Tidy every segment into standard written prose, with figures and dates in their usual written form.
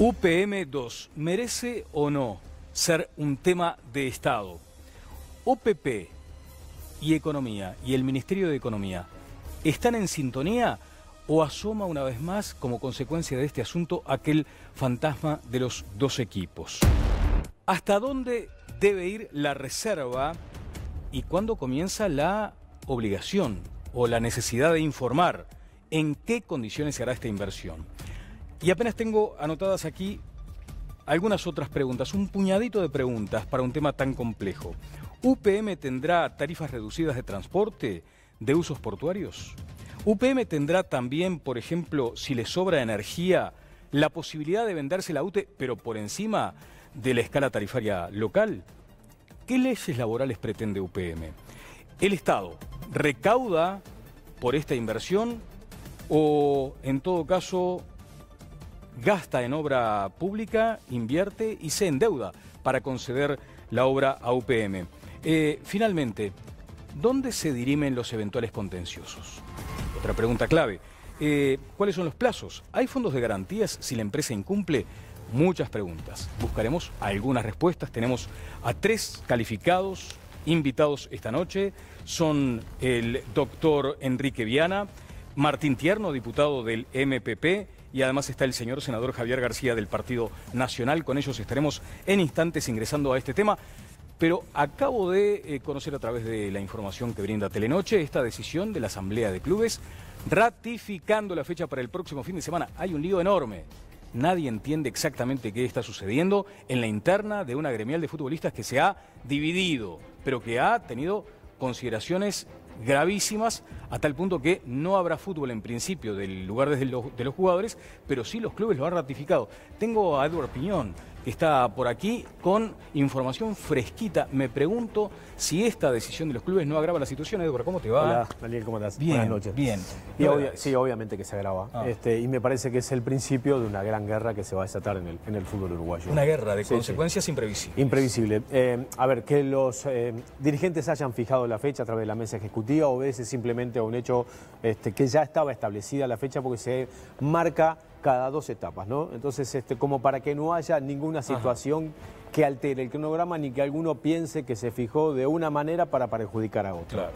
UPM2, ¿merece o no ser un tema de Estado? OPP y Economía y el Ministerio de Economía, ¿están en sintonía o asoma una vez más, como consecuencia de este asunto, aquel fantasma de los dos equipos? ¿Hasta dónde debe ir la reserva y cuándo comienza la obligación o la necesidad de informar en qué condiciones se hará esta inversión? Y apenas tengo anotadas aquí algunas otras preguntas, un puñadito de preguntas para un tema tan complejo. ¿UPM tendrá tarifas reducidas de transporte, de usos portuarios? ¿UPM tendrá también, por ejemplo, si le sobra energía, la posibilidad de venderse la UTE, pero por encima de la escala tarifaria local? ¿Qué leyes laborales pretende UPM? ¿El Estado recauda por esta inversión o, en todo caso, gasta en obra pública, invierte y se endeuda para conceder la obra a UPM? Finalmente, ¿dónde se dirimen los eventuales contenciosos? Otra pregunta clave. ¿Cuáles son los plazos? ¿Hay fondos de garantías si la empresa incumple? Muchas preguntas. Buscaremos algunas respuestas. Tenemos a 3 calificados invitados esta noche. Son el doctor Enrique Viana, Martín Tierno, diputado del MPP, y además está el señor senador Javier García del Partido Nacional. Con ellos estaremos en instantes ingresando a este tema. Pero acabo de conocer a través de la información que brinda Telenoche esta decisión de la Asamblea de Clubes ratificando la fecha para el próximo fin de semana. Hay un lío enorme. Nadie entiende exactamente qué está sucediendo en la interna de una gremial de futbolistas que se ha dividido, pero que ha tenido consideraciones gravísimas a tal punto que no habrá fútbol en principio del lugar de los jugadores, pero sí los clubes lo han ratificado. Tengo a Edward Piñón, que está por aquí con información fresquita. Me pregunto si esta decisión de los clubes no agrava la situación. Edward, ¿cómo te va? Hola, Daniel, ¿cómo estás? Bien, buenas noches. Bien. Sí, obviamente que se agrava. Y me parece que es el principio de una gran guerra que se va a desatar en el fútbol uruguayo. Una guerra de consecuencias imprevisibles. Imprevisible. A ver, que los dirigentes hayan fijado la fecha a través de la mesa ejecutiva obedece simplemente a un hecho que ya estaba establecida la fecha porque se marca cada 2 etapas, ¿no? Entonces, como para que no haya ninguna situación que altere el cronograma ni que alguno piense que se fijó de una manera para perjudicar a otro. Claro.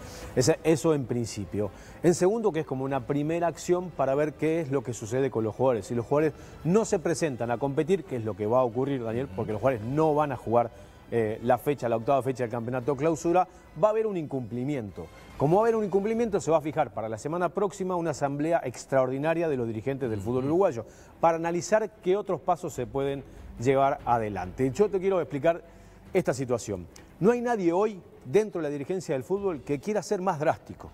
Eso en principio. En segundo, que es como una primera acción para ver qué es lo que sucede con los jugadores. Si los jugadores no se presentan a competir, que es lo que va a ocurrir, Daniel, porque los jugadores no van a jugar la 8ª fecha del campeonato clausura, va a haber un incumplimiento. Como va a haber un incumplimiento, se va a fijar para la semana próxima una asamblea extraordinaria de los dirigentes del fútbol uruguayo para analizar qué otros pasos se pueden llevar adelante. Yo te quiero explicar esta situación. No hay nadie hoy dentro de la dirigencia del fútbol que quiera ser más drástico,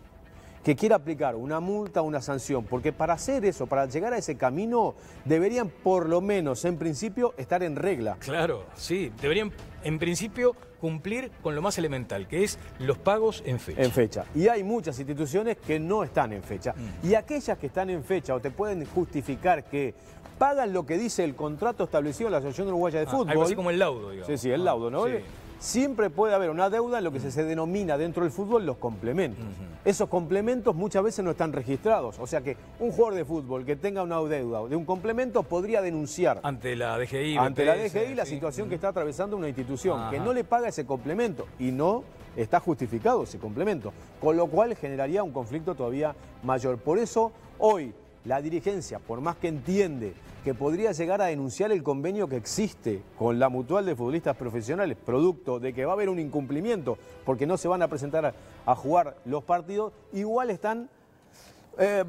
que quiera aplicar una multa, una sanción, porque para hacer eso, para llegar a ese camino, deberían por lo menos, en principio, estar en regla. Claro, sí, deberían en principio cumplir con lo más elemental, que es los pagos en fecha. En fecha. Y hay muchas instituciones que no están en fecha. Y aquellas que están en fecha o te pueden justificar que pagan lo que dice el contrato establecido en la Asociación Uruguaya de Fútbol. Algo así como el laudo, digamos. Sí, el laudo, ¿no? Sí. Siempre puede haber una deuda en lo que se denomina dentro del fútbol los complementos. Esos complementos muchas veces no están registrados. O sea que un jugador de fútbol que tenga una deuda de un complemento podría denunciar ante la DGI. Ante la DGI la situación que está atravesando una institución que no le paga ese complemento y no está justificado ese complemento. Con lo cual generaría un conflicto todavía mayor. Por eso hoy la dirigencia, por más que entiende que podría llegar a denunciar el convenio que existe con la Mutual de Futbolistas Profesionales, producto de que va a haber un incumplimiento porque no se van a presentar a jugar los partidos, igual están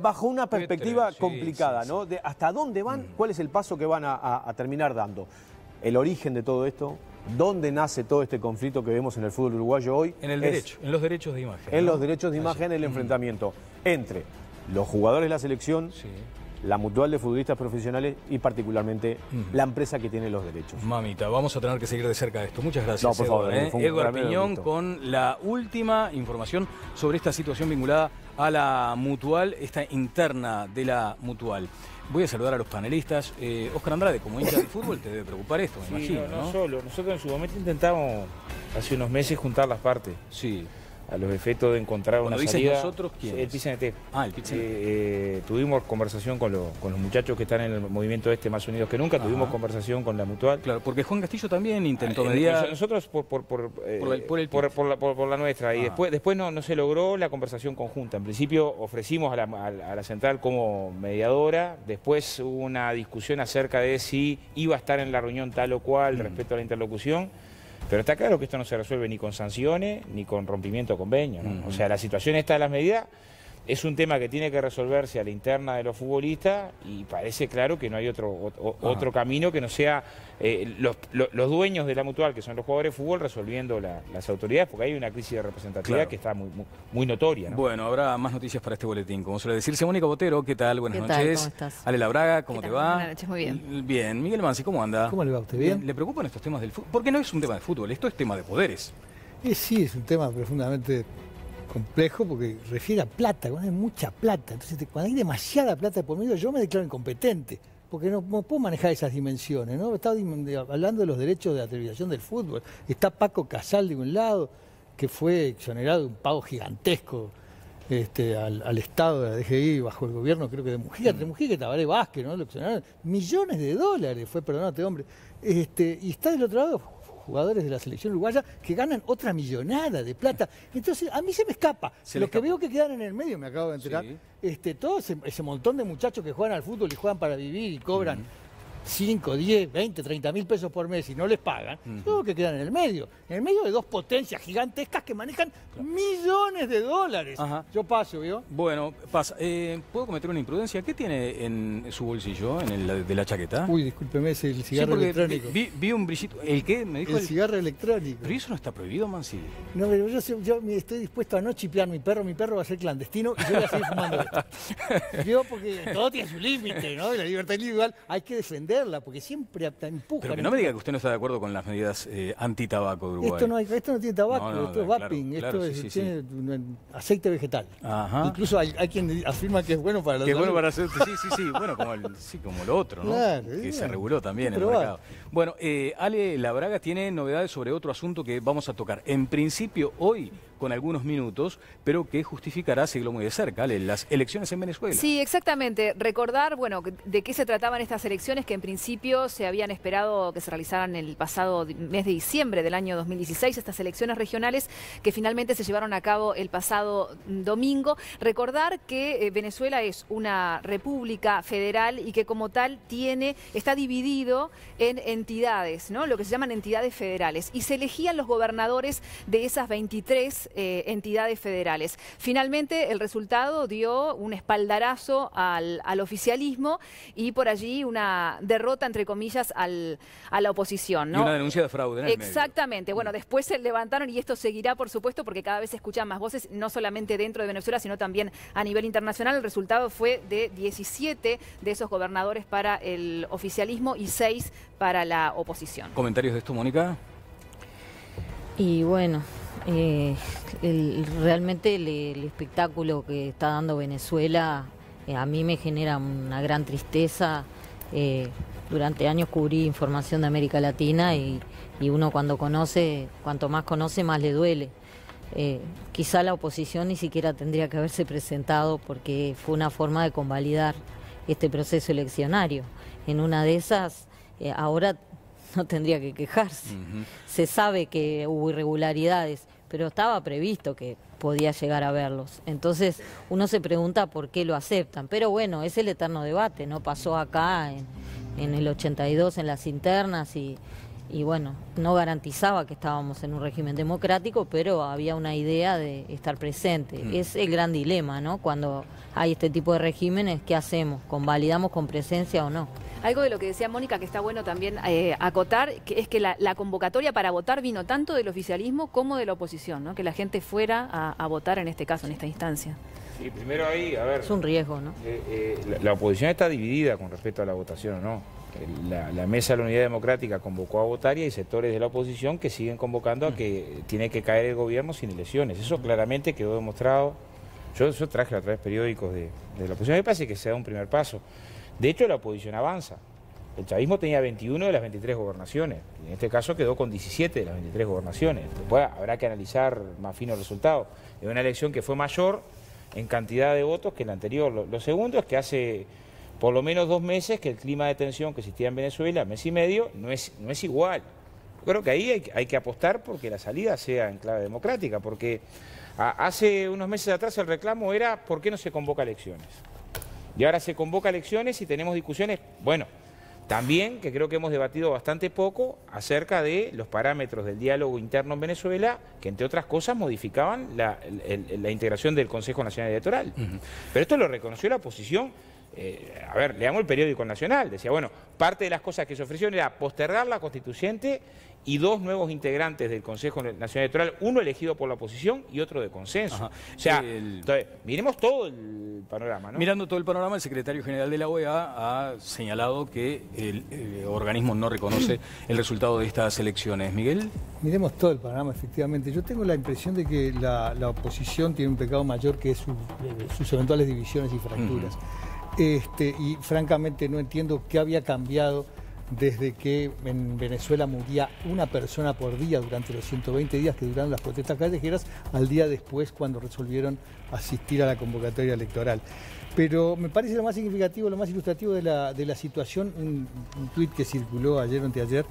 bajo una perspectiva complicada, ¿no? De hasta dónde van, cuál es el paso que van a terminar dando. El origen de todo esto, dónde nace todo este conflicto que vemos en el fútbol uruguayo hoy. En los derechos de imagen. En los derechos de imagen, el enfrentamiento entre los jugadores de la selección, la Mutual de Futbolistas Profesionales y particularmente la empresa que tiene los derechos. Mamita, vamos a tener que seguir de cerca esto. Muchas gracias, por favor, Edward Piñón con la última información sobre esta situación vinculada a la Mutual, esta interna de la Mutual. Voy a saludar a los panelistas. Oscar Andrade, como hincha del fútbol, te debe preocupar esto, me imagino, ¿no? No solo. Nosotros en su momento intentamos, hace unos meses, juntar las partes. Sí. a los efectos de encontrar una dices salida. Nosotros, ¿quién El es? PIT-CNT. Ah, el PIT-CNT. Tuvimos conversación con los muchachos que están en el movimiento más unidos que nunca, tuvimos conversación con la Mutual. Claro, porque Juan Castillo también intentó mediar. Nosotros por la nuestra, y después no se logró la conversación conjunta. En principio ofrecimos a la central como mediadora, después hubo una discusión acerca de si iba a estar en la reunión tal o cual respecto a la interlocución. Pero está claro que esto no se resuelve ni con sanciones ni con rompimiento de convenio, ¿no? O sea, la situación esta de las medidas es un tema que tiene que resolverse a la interna de los futbolistas y parece claro que no hay otro camino que no sea los dueños de la Mutual, que son los jugadores de fútbol, resolviendo las autoridades, porque hay una crisis de representatividad que está muy notoria, ¿no? Bueno, habrá más noticias para este boletín. Como suele decirse, Mónica Botero, ¿qué tal? Buenas noches. ¿Cómo estás? Ale Labraga, ¿cómo te va? Buenas noches, muy bien. Bien. Miguel Mansi, ¿cómo anda? ¿Cómo le va a usted? ¿Bien? ¿Le preocupan estos temas del fútbol? Porque no es un tema de fútbol, esto es tema de poderes. Sí, es un tema profundamente complejo porque refiere a plata, cuando hay mucha plata. Entonces, cuando hay demasiada plata por medio, yo me declaro incompetente, porque no puedo manejar esas dimensiones, ¿no? Estaba hablando de los derechos de la televisación del fútbol. Está Paco Casal de un lado, que fue exonerado de un pago gigantesco al Estado de la DGI bajo el gobierno, creo que de Mujica y Tabaré Vázquez, ¿no? Lo exoneraron. Millones de dólares fue perdonado este hombre. Y está del otro lado jugadores de la selección uruguaya que ganan otra millonada de plata. Entonces, a mí se me escapa. Lo que veo que quedan en el medio, me acabo de enterar, todo ese montón de muchachos que juegan al fútbol y juegan para vivir y cobran 5, 10, 20, 30 mil pesos por mes y no les pagan, todo que quedan en el medio de dos potencias gigantescas que manejan millones de dólares. Yo paso, ¿vio? Bueno, pasa. ¿Puedo cometer una imprudencia? ¿Qué tiene en su bolsillo, en el de la chaqueta? Uy, discúlpeme, es el cigarro electrónico. Vi un brillito. ¿El qué? Me dijo el cigarro electrónico. Pero eso no está prohibido, Mansi. No, pero yo estoy dispuesto a no chipear mi perro va a ser clandestino y yo voy a seguir fumando esto. Yo, porque todo tiene su límite, ¿no? Y la libertad individual hay que defender, porque siempre empujan. Pero que no me diga que usted no está de acuerdo con las medidas anti-tabaco de Uruguay. Esto no tiene tabaco, esto es vaping, tiene aceite vegetal. Incluso hay quien afirma que es bueno para la salud. Que es bueno para hacer, sí, bueno, como lo otro, ¿no? Claro, que se reguló también en el mercado. Bueno, Ale Labraga tiene novedades sobre otro asunto que vamos a tocar. En principio, hoy, con algunos minutos, pero que justificará, seguirlo muy de cerca, Ale, las elecciones en Venezuela. Sí, exactamente. Recordar, bueno, de qué se trataban estas elecciones que en principio se habían esperado que se realizaran el pasado mes de diciembre del año 2016, estas elecciones regionales que finalmente se llevaron a cabo el pasado domingo. Recordar que Venezuela es una república federal y que como tal está dividido en entidades, ¿no? Lo que se llaman entidades federales, y se elegían los gobernadores de esas 23 entidades federales. Finalmente el resultado dio un espaldarazo al oficialismo y por allí una derrota, entre comillas, a la oposición, ¿no? Y una denuncia de fraude en el Exactamente. medio. Bueno, después se levantaron y esto seguirá, por supuesto, porque cada vez se escuchan más voces, no solamente dentro de Venezuela, sino también a nivel internacional. El resultado fue de 17 de esos gobernadores para el oficialismo y 6 para la oposición. ¿Comentarios de esto, Mónica? Y bueno, realmente el espectáculo que está dando Venezuela a mí me genera una gran tristeza. Durante años cubrí información de América Latina y uno cuanto más conoce, más le duele. Quizá la oposición ni siquiera tendría que haberse presentado porque fue una forma de convalidar este proceso eleccionario. En una de esas, ahora no tendría que quejarse. Se sabe que hubo irregularidades, pero estaba previsto que podía llegar a verlos. Entonces uno se pregunta por qué lo aceptan. Pero bueno, es el eterno debate, ¿no? Pasó acá en el 82 en las internas y bueno, no garantizaba que estábamos en un régimen democrático, pero había una idea de estar presente. Es el gran dilema, ¿no? Cuando hay este tipo de regímenes, ¿qué hacemos? ¿Convalidamos con presencia o no? Algo de lo que decía Mónica que está bueno también acotar, que es que la convocatoria para votar vino tanto del oficialismo como de la oposición, ¿no? Que la gente fuera a votar en este caso, en esta instancia. Sí, primero ahí, a ver... Es un riesgo, ¿no? La oposición está dividida con respecto a la votación, ¿no? La Mesa de la Unidad Democrática convocó a votar y hay sectores de la oposición que siguen convocando a que tiene que caer el gobierno sin elecciones. Eso claramente quedó demostrado. Yo traje a través de periódicos de la oposición. Me parece que se da un primer paso. De hecho, la oposición avanza. El chavismo tenía 21 de las 23 gobernaciones, y en este caso quedó con 17 de las 23 gobernaciones. Después habrá que analizar más finos resultados. Es una elección que fue mayor en cantidad de votos que la anterior. Lo segundo es que hace por lo menos 2 meses que el clima de tensión que existía en Venezuela, mes y medio, no es igual. Yo creo que ahí hay que apostar porque la salida sea en clave democrática, porque hace unos meses atrás el reclamo era ¿por qué no se convoca elecciones? Y ahora se convoca elecciones y tenemos discusiones, bueno, también que creo que hemos debatido bastante poco acerca de los parámetros del diálogo interno en Venezuela, que entre otras cosas modificaban la integración del Consejo Nacional Electoral. Pero esto lo reconoció la oposición. A ver, leamos el periódico Nacional, decía, bueno, parte de las cosas que se ofrecieron era postergar la constituyente y 2 nuevos integrantes del Consejo Nacional Electoral, uno elegido por la oposición y otro de consenso. Ajá. O sea, entonces, miremos todo el panorama, ¿no? Mirando todo el panorama, el secretario general de la OEA ha señalado que el organismo no reconoce el resultado de estas elecciones. Miguel. Miremos todo el panorama, efectivamente. Yo tengo la impresión de que la oposición tiene un pecado mayor que es sus eventuales divisiones y fracturas. Y francamente no entiendo qué había cambiado desde que en Venezuela moría una persona por día durante los 120 días que duraron las protestas callejeras, al día después cuando resolvieron asistir a la convocatoria electoral. Pero me parece lo más significativo, lo más ilustrativo de la situación, un tuit que circuló ayer o anteayer,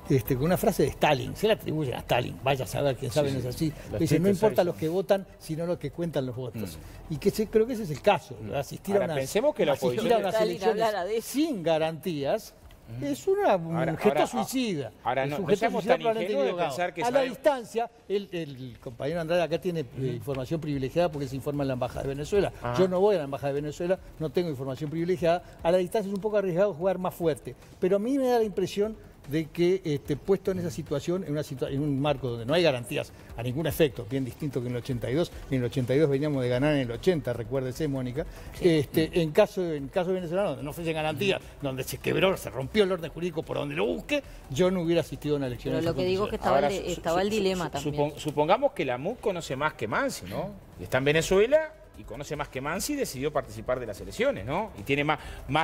con una frase de Stalin, se la atribuyen a Stalin, vaya a saber, quién sabe, no es así. Dice, no importa los que votan, sino los que cuentan los votos. Y que creo que ese es el caso, asistir Ahora, a pensemos que la asistir a unas elecciones sin garantías es un gesto suicida. Ahora es no, un gesto seamos suicida tan ingenuos de pensar que a la distancia, el compañero Andrade acá tiene información privilegiada porque se informa en la Embajada de Venezuela. Yo no voy a la Embajada de Venezuela, no tengo información privilegiada. A la distancia es un poco arriesgado jugar más fuerte. Pero a mí me da la impresión de que puesto en esa situación, en un marco donde no hay garantías a ningún efecto, bien distinto que en el 82, en el 82 veníamos de ganar en el 80, recuérdese, Mónica, en caso de venezolano, donde no ofrecen garantías, donde se quebró, se rompió el orden jurídico por donde lo busque, yo no hubiera asistido a una elección. Pero lo que digo es que estaba el dilema también. Supongamos que la MUC conoce más que Mansi, ¿no? Está en Venezuela y conoce más que Mansi y decidió participar de las elecciones, ¿no? Y tiene más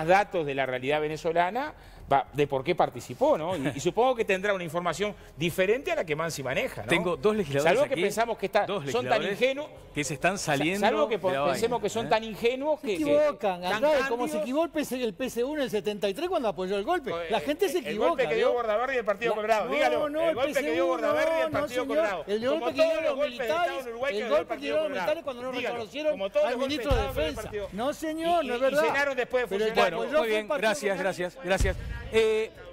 datos de la realidad venezolana de por qué participó, ¿no? Y supongo que tendrá una información diferente a la que Mansi maneja, ¿no? Tengo 2 legisladores salvo que pensamos que son tan ingenuos que se están saliendo. Salvo que pensemos que son tan ingenuos que se equivocan, como se equivocó el PC1 en el 73 cuando apoyó el golpe. La gente se equivoca. El golpe que dio Bordaberry del Partido Colorado, dígalo. El golpe que dio Bordaberry del Partido Colorado. El golpe que dieron los militares cuando no reconocieron al ministro de Defensa. No, señor, no es verdad. Y llenaron después de funcionar. Bueno, muy bien, gracias.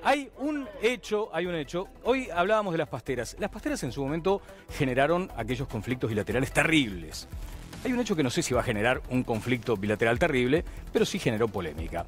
Hay un hecho. Hoy hablábamos de las pasteras. Las pasteras en su momento generaron aquellos conflictos bilaterales terribles. Hay un hecho que no sé si va a generar un conflicto bilateral terrible, pero sí generó polémica.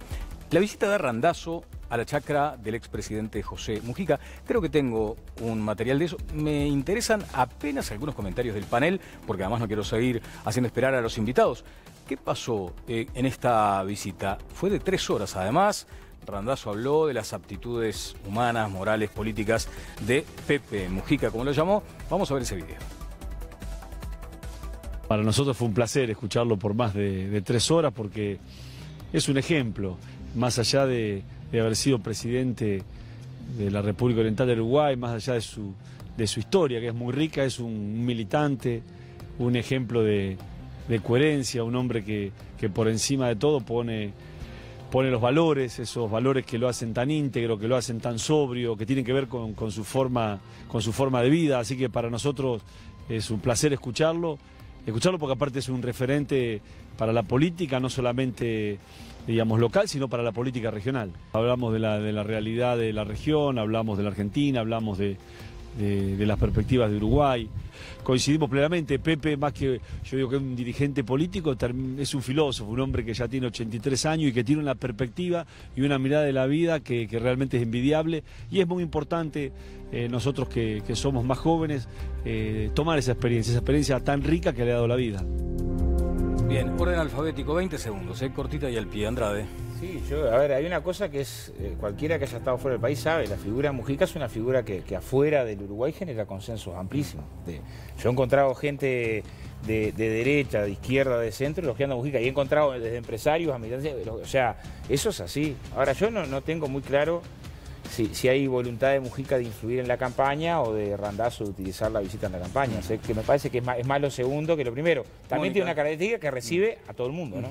La visita de Randazzo a la chacra del expresidente José Mujica. Creo que tengo un material de eso. Me interesan apenas algunos comentarios del panel, porque además no quiero seguir haciendo esperar a los invitados. ¿Qué pasó en esta visita? Fue de 3 horas, además. Randazzo habló de las aptitudes humanas, morales, políticas de Pepe Mujica, como lo llamó. Vamos a ver ese video. Para nosotros fue un placer escucharlo por más de 3 horas porque es un ejemplo, más allá de haber sido presidente de la República Oriental del Uruguay, más allá de su historia, que es muy rica, es un militante, un ejemplo de coherencia, un hombre que por encima de todo pone los valores, esos valores que lo hacen tan íntegro, que lo hacen tan sobrio, que tienen que ver con su forma de vida. Así que para nosotros es un placer escucharlo porque aparte es un referente para la política, no solamente digamos local, sino para la política regional. Hablamos de la realidad de la región, hablamos de la Argentina, hablamos de las perspectivas de Uruguay. Coincidimos plenamente. Pepe, más que yo digo que un dirigente político, es un filósofo, un hombre que ya tiene 83 años y que tiene una perspectiva y una mirada de la vida que realmente es envidiable, y es muy importante nosotros que somos más jóvenes tomar esa experiencia tan rica que le ha dado la vida. Bien, orden alfabético, 20 segundos, cortita y al pie. Andrade. Sí, a ver, hay una cosa que es, cualquiera que haya estado fuera del país sabe, la figura de Mujica es una figura que afuera del Uruguay genera consensos amplísimos. Yo he encontrado gente de derecha, de izquierda, de centro, elogiando a Mujica. Y he encontrado desde empresarios a militantes, o sea, eso es así. Ahora, yo no tengo muy claro si hay voluntad de Mujica de influir en la campaña o de Randazzo de utilizar la visita en la campaña. O sea, que me parece que es más lo segundo que lo primero. También tiene una característica que recibe a todo el mundo, ¿no?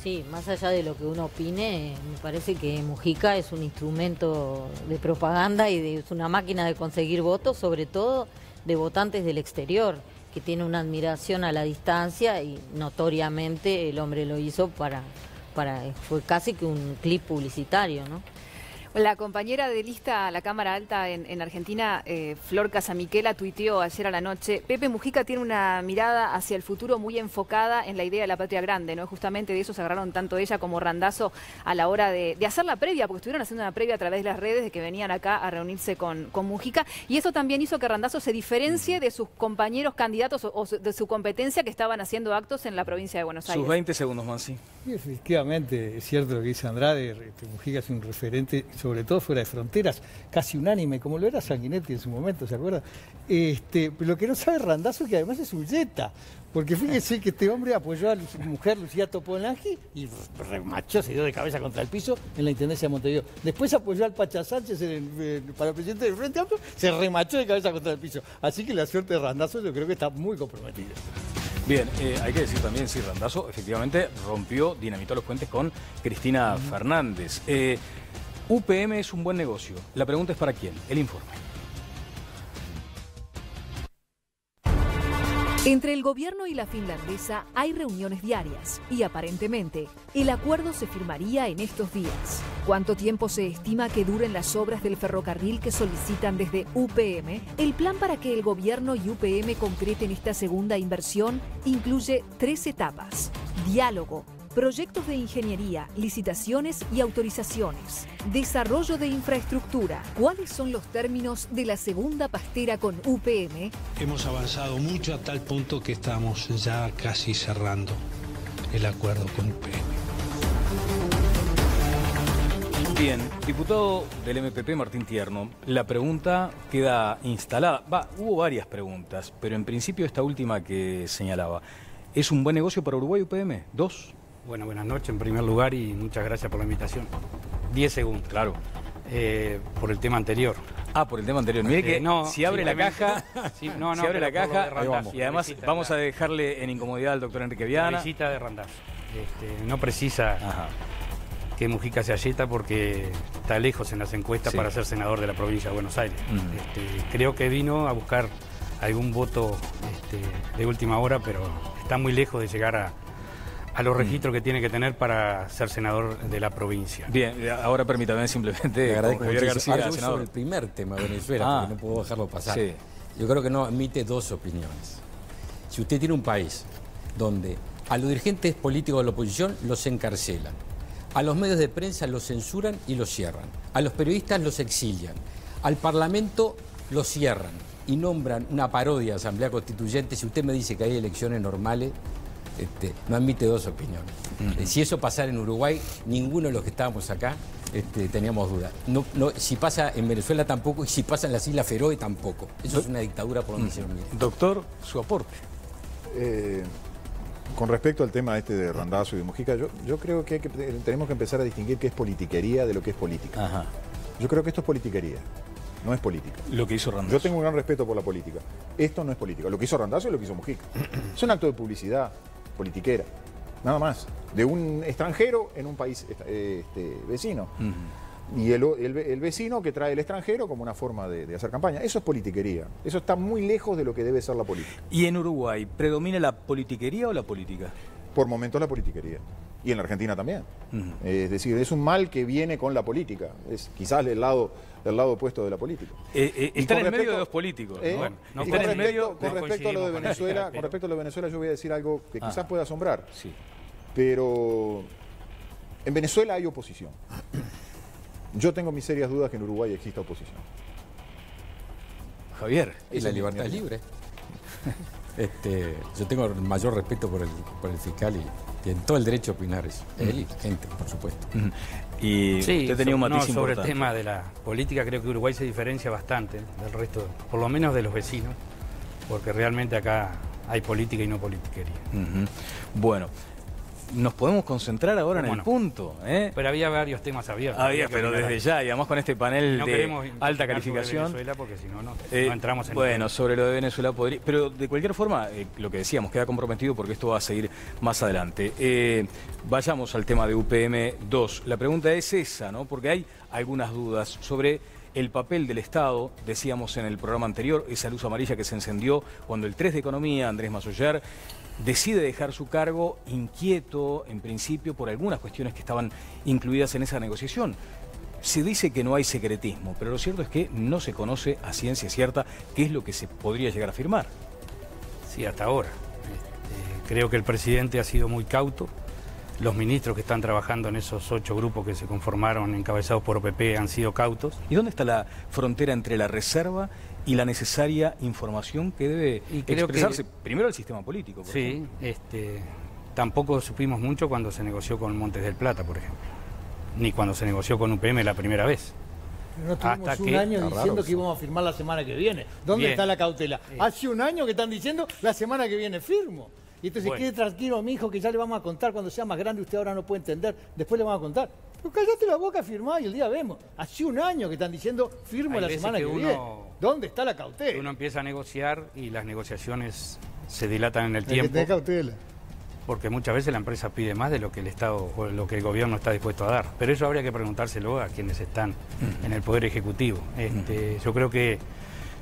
Sí, más allá de lo que uno opine, me parece que Mujica es un instrumento de propaganda y es una máquina de conseguir votos, sobre todo de votantes del exterior, que tiene una admiración a la distancia y notoriamente el hombre lo hizo fue casi que un clip publicitario, ¿no? La compañera de lista a la Cámara Alta en Argentina, Flor Casamiquela, tuiteó ayer a la noche: Pepe Mujica tiene una mirada hacia el futuro muy enfocada en la idea de la patria grande, ¿no? Justamente de eso se agarraron tanto ella como Randazzo a la hora de hacer la previa, porque estuvieron haciendo una previa a través de las redes de que venían acá a reunirse con Mujica, y eso también hizo que Randazzo se diferencie de sus compañeros candidatos o de su competencia que estaban haciendo actos en la provincia de Buenos Aires. Sus 20 segundos, Mansi. Sí, efectivamente, es cierto lo que dice Andrade, Mujica es un referente, sobre todo fuera de fronteras, casi unánime, como lo era Sanguinetti en su momento, ¿se acuerda? Pero lo que no sabe Randazzo es que además es un yeta, porque fíjese que este hombre apoyó a su mujer Lucía Topolanqui y remachó, se dio de cabeza contra el piso en la Intendencia de Montevideo. Después apoyó al Pacha Sánchez para presidente del Frente Amplio, se remachó de cabeza contra el piso. Así que la suerte de Randazzo yo creo que está muy comprometida. Bien, hay que decir también, sí, Randazzo efectivamente dinamitó los puentes con Cristina Fernández. UPM es un buen negocio. La pregunta es ¿para quién? El informe. Entre el gobierno y la finlandesa hay reuniones diarias y aparentemente el acuerdo se firmaría en estos días. ¿Cuánto tiempo se estima que duren las obras del ferrocarril que solicitan desde UPM? El plan para que el gobierno y UPM concreten esta segunda inversión incluye 3 etapas: diálogo, proyectos de ingeniería, licitaciones y autorizaciones, desarrollo de infraestructura. ¿Cuáles son los términos de la segunda pastera con UPM? Hemos avanzado mucho a tal punto que estamos ya casi cerrando el acuerdo con UPM. Bien, diputado del MPP Martín Tierno, la pregunta queda instalada. Hubo varias preguntas, pero en principio esta última que señalaba. ¿Es un buen negocio para Uruguay UPM? 2. Bueno, buenas noches en primer lugar y muchas gracias por la invitación. 10 segundos. Claro. Por el tema anterior. Por el tema anterior. Mire que si abre la caja, si abre la caja, Randazzo, y además vamos a dejarle en incomodidad al doctor Enrique Viana. La visita de Randazzo. No precisa que Mujica se ayeta porque está lejos en las encuestas para ser senador de la provincia de Buenos Aires. Creo que vino a buscar algún voto de última hora, pero está muy lejos de llegar a los registros que tiene que tener para ser senador de la provincia. Bien, ahora permítame simplemente con Javier García, senador. Sobre el primer tema, Venezuela, porque no puedo dejarlo pasar. Sí. Yo creo que no admite 2 opiniones. Si usted tiene un país donde a los dirigentes políticos de la oposición los encarcelan, a los medios de prensa los censuran y los cierran, a los periodistas los exilian, al Parlamento los cierran y nombran una parodia de Asamblea Constituyente, si usted me dice que hay elecciones normales, no admite 2 opiniones. Si eso pasara en Uruguay, ninguno de los que estábamos acá teníamos duda. Si pasa en Venezuela tampoco, y si pasa en las Islas Feroe tampoco. Eso es una dictadura por donde se lo mire. Doctor, su aporte. Con respecto al tema de Randazzo y de Mujica, yo creo que tenemos que empezar a distinguir qué es politiquería de lo que es política. Yo creo que esto es politiquería. No es política. Lo que hizo Randazzo. Yo tengo un gran respeto por la política. Esto no es política. Lo que hizo Randazzo es lo que hizo Mujica. Es un acto de publicidad politiquera, nada más. De un extranjero en un país vecino. Y el vecino que trae el extranjero como una forma de hacer campaña. Eso es politiquería. Eso está muy lejos de lo que debe ser la política. ¿Y en Uruguay predomina la politiquería o la política? Por momentos la politiquería. Y en la Argentina también. Es decir, es un mal que viene con la política. Es quizás del lado opuesto de la política. Está en el medio de 2 políticos. Con respecto a lo de Venezuela, yo voy a decir algo que quizás pueda asombrar. Sí. Pero en Venezuela hay oposición. Yo tengo mis serias dudas que en Uruguay exista oposición. Javier. Y la libertad es libre. Yo tengo el mayor respeto por el fiscal y tiene todo el derecho a opinar eso. Él y gente, por supuesto. Y usted tenía un matiz sobre importante. el tema de la política, creo que Uruguay se diferencia bastante del resto, por lo menos de los vecinos, porque realmente acá hay política y no politiquería. Bueno, nos podemos concentrar ahora en el punto. Pero había varios temas abiertos. Pero desde ya, y además con este panel de alta calificación. Venezuela porque si no, no entramos en bueno, sobre lo de Venezuela podría. Pero de cualquier forma, lo que decíamos, queda comprometido porque esto va a seguir más adelante. Vayamos al tema de UPM 2. La pregunta es esa, ¿no? Porque hay algunas dudas sobre el papel del Estado. Decíamos en el programa anterior, esa luz amarilla que se encendió cuando el 3 de Economía, Andrés Massoyer, decide dejar su cargo inquieto, en principio, por algunas cuestiones que estaban incluidas en esa negociación. Se dice que no hay secretismo, pero lo cierto es que no se conoce a ciencia cierta qué es lo que se podría llegar a firmar. Sí, hasta ahora. Creo que el presidente ha sido muy cauto. Los ministros que están trabajando en esos 8 grupos que se conformaron, encabezados por OPP, han sido cautos. ¿Y dónde está la frontera entre la reserva y la necesaria información que debe expresarse primero al sistema político? Sí, tampoco supimos mucho cuando se negoció con Montes del Plata, por ejemplo, ni cuando se negoció con UPM la primera vez. No tuvimos un año diciendo que íbamos a firmar la semana que viene. ¿Dónde está la cautela? Hace un año que están diciendo la semana que viene firmo. Y entonces, quede tranquilo, mi hijo, que ya le vamos a contar cuando sea más grande, usted ahora no puede entender, después le vamos a contar. Pero cállate la boca, firmá y el día vemos. Hace un año que están diciendo firmo la semana que viene. ¿Dónde está la cautela? Uno empieza a negociar y las negociaciones se dilatan en el tiempo. Hay que tener cautela. Porque muchas veces la empresa pide más de lo que el Estado o lo que el gobierno está dispuesto a dar. Pero eso habría que preguntárselo a quienes están en el Poder Ejecutivo. Yo creo que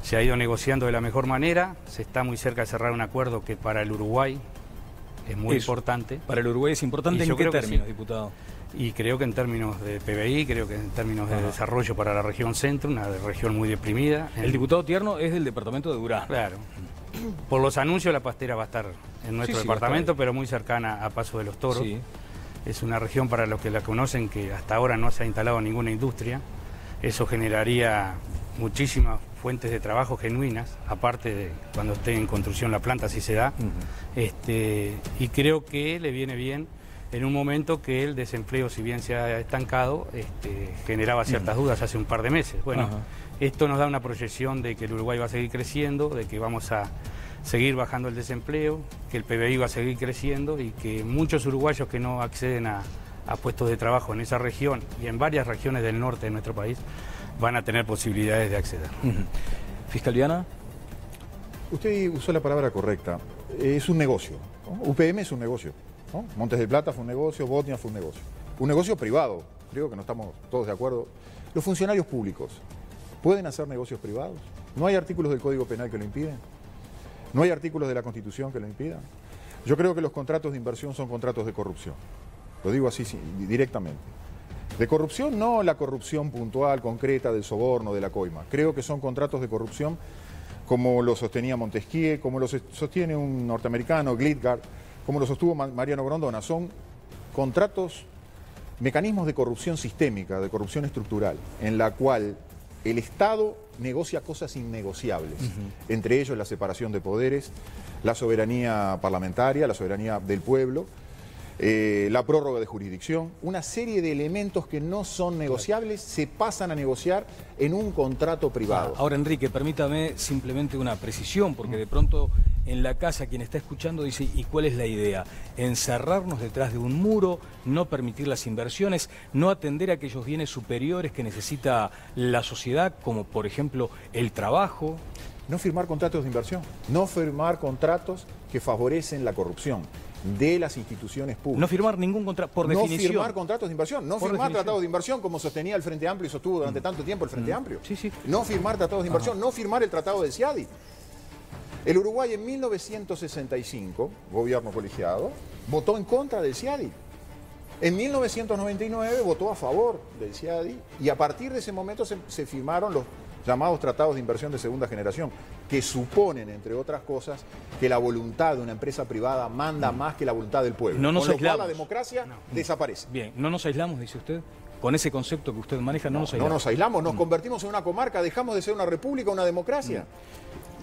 se ha ido negociando de la mejor manera, se está muy cerca de cerrar un acuerdo que para el Uruguay es muy importante. Para el Uruguay es importante. ¿En qué términos, diputado? Y creo que en términos de PBI, creo que en términos de desarrollo para la región centro, una región muy deprimida. El diputado Tierno es del departamento de Durazno. Claro. Por los anuncios la pastera va a estar en nuestro departamento, pero muy cercana a Paso de los Toros. Sí. Es una región, para los que la conocen, que hasta ahora no se ha instalado ninguna industria. Eso generaría muchísimas fuentes de trabajo genuinas, aparte de cuando esté en construcción la planta, si se da. Y creo que le viene bien en un momento que el desempleo, si bien se ha estancado, generaba ciertas dudas hace un par de meses. Bueno, esto nos da una proyección de que el Uruguay va a seguir creciendo, de que vamos a seguir bajando el desempleo, que el PBI va a seguir creciendo y que muchos uruguayos que no acceden a puestos de trabajo en esa región y en varias regiones del norte de nuestro país van a tener posibilidades de acceder. Fiscal Viana. Usted usó la palabra correcta. Es un negocio, ¿no? UPM es un negocio, ¿no? Montes del Plata fue un negocio, Botnia fue un negocio. Un negocio privado, creo que no estamos todos de acuerdo. Los funcionarios públicos pueden hacer negocios privados. ¿No hay artículos del Código Penal que lo impiden? ¿No hay artículos de la Constitución que lo impidan? Yo creo que los contratos de inversión son contratos de corrupción. Lo digo así directamente. De corrupción, no la corrupción puntual, concreta, del soborno, de la coima. Creo que son contratos de corrupción como lo sostenía Montesquieu, como lo sostiene un norteamericano, Glitgard, como lo sostuvo Mariano Grondona. Son contratos, mecanismos de corrupción sistémica, de corrupción estructural, en la cual el Estado negocia cosas innegociables, entre ellos la separación de poderes, la soberanía parlamentaria, la soberanía del pueblo, la prórroga de jurisdicción, una serie de elementos que no son negociables se pasan a negociar en un contrato privado. Ahora, Enrique, permítame simplemente una precisión, porque de pronto en la casa quien está escuchando dice, ¿y cuál es la idea? Encerrarnos detrás de un muro, no permitir las inversiones, no atender a aquellos bienes superiores que necesita la sociedad, como por ejemplo el trabajo. No firmar contratos de inversión, no firmar contratos que favorecen la corrupción de las instituciones públicas. No firmar ningún contrato, por definición. No firmar contratos de inversión, no firmar tratados de inversión como sostenía el Frente Amplio y sostuvo durante tanto tiempo el Frente Amplio. No firmar tratados de inversión, no firmar el Tratado del CIADI. El Uruguay en 1965, gobierno colegiado, votó en contra del CIADI. En 1999 votó a favor del CIADI y a partir de ese momento se firmaron los llamados tratados de inversión de segunda generación, que suponen, entre otras cosas, que la voluntad de una empresa privada manda más que la voluntad del pueblo. No nos Con lo aislamos. cual la democracia desaparece. Bien, no nos aislamos, dice usted. Con ese concepto que usted maneja, no nos aislamos. No nos aislamos, nos convertimos en una comarca, dejamos de ser una república, una democracia.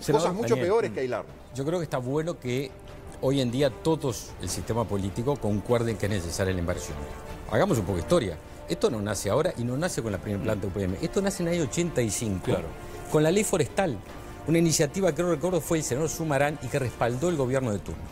Cosas mucho peores que aislarnos. Yo creo que está bueno que hoy en día todos el sistema político concuerden que es necesaria la inversión. Hagamos un poco de historia. Esto no nace ahora y no nace con la primera planta UPM. Esto nace en el año 85, con la ley forestal. Una iniciativa que no recuerdo fue el senador Sumarán y que respaldó el gobierno de turno.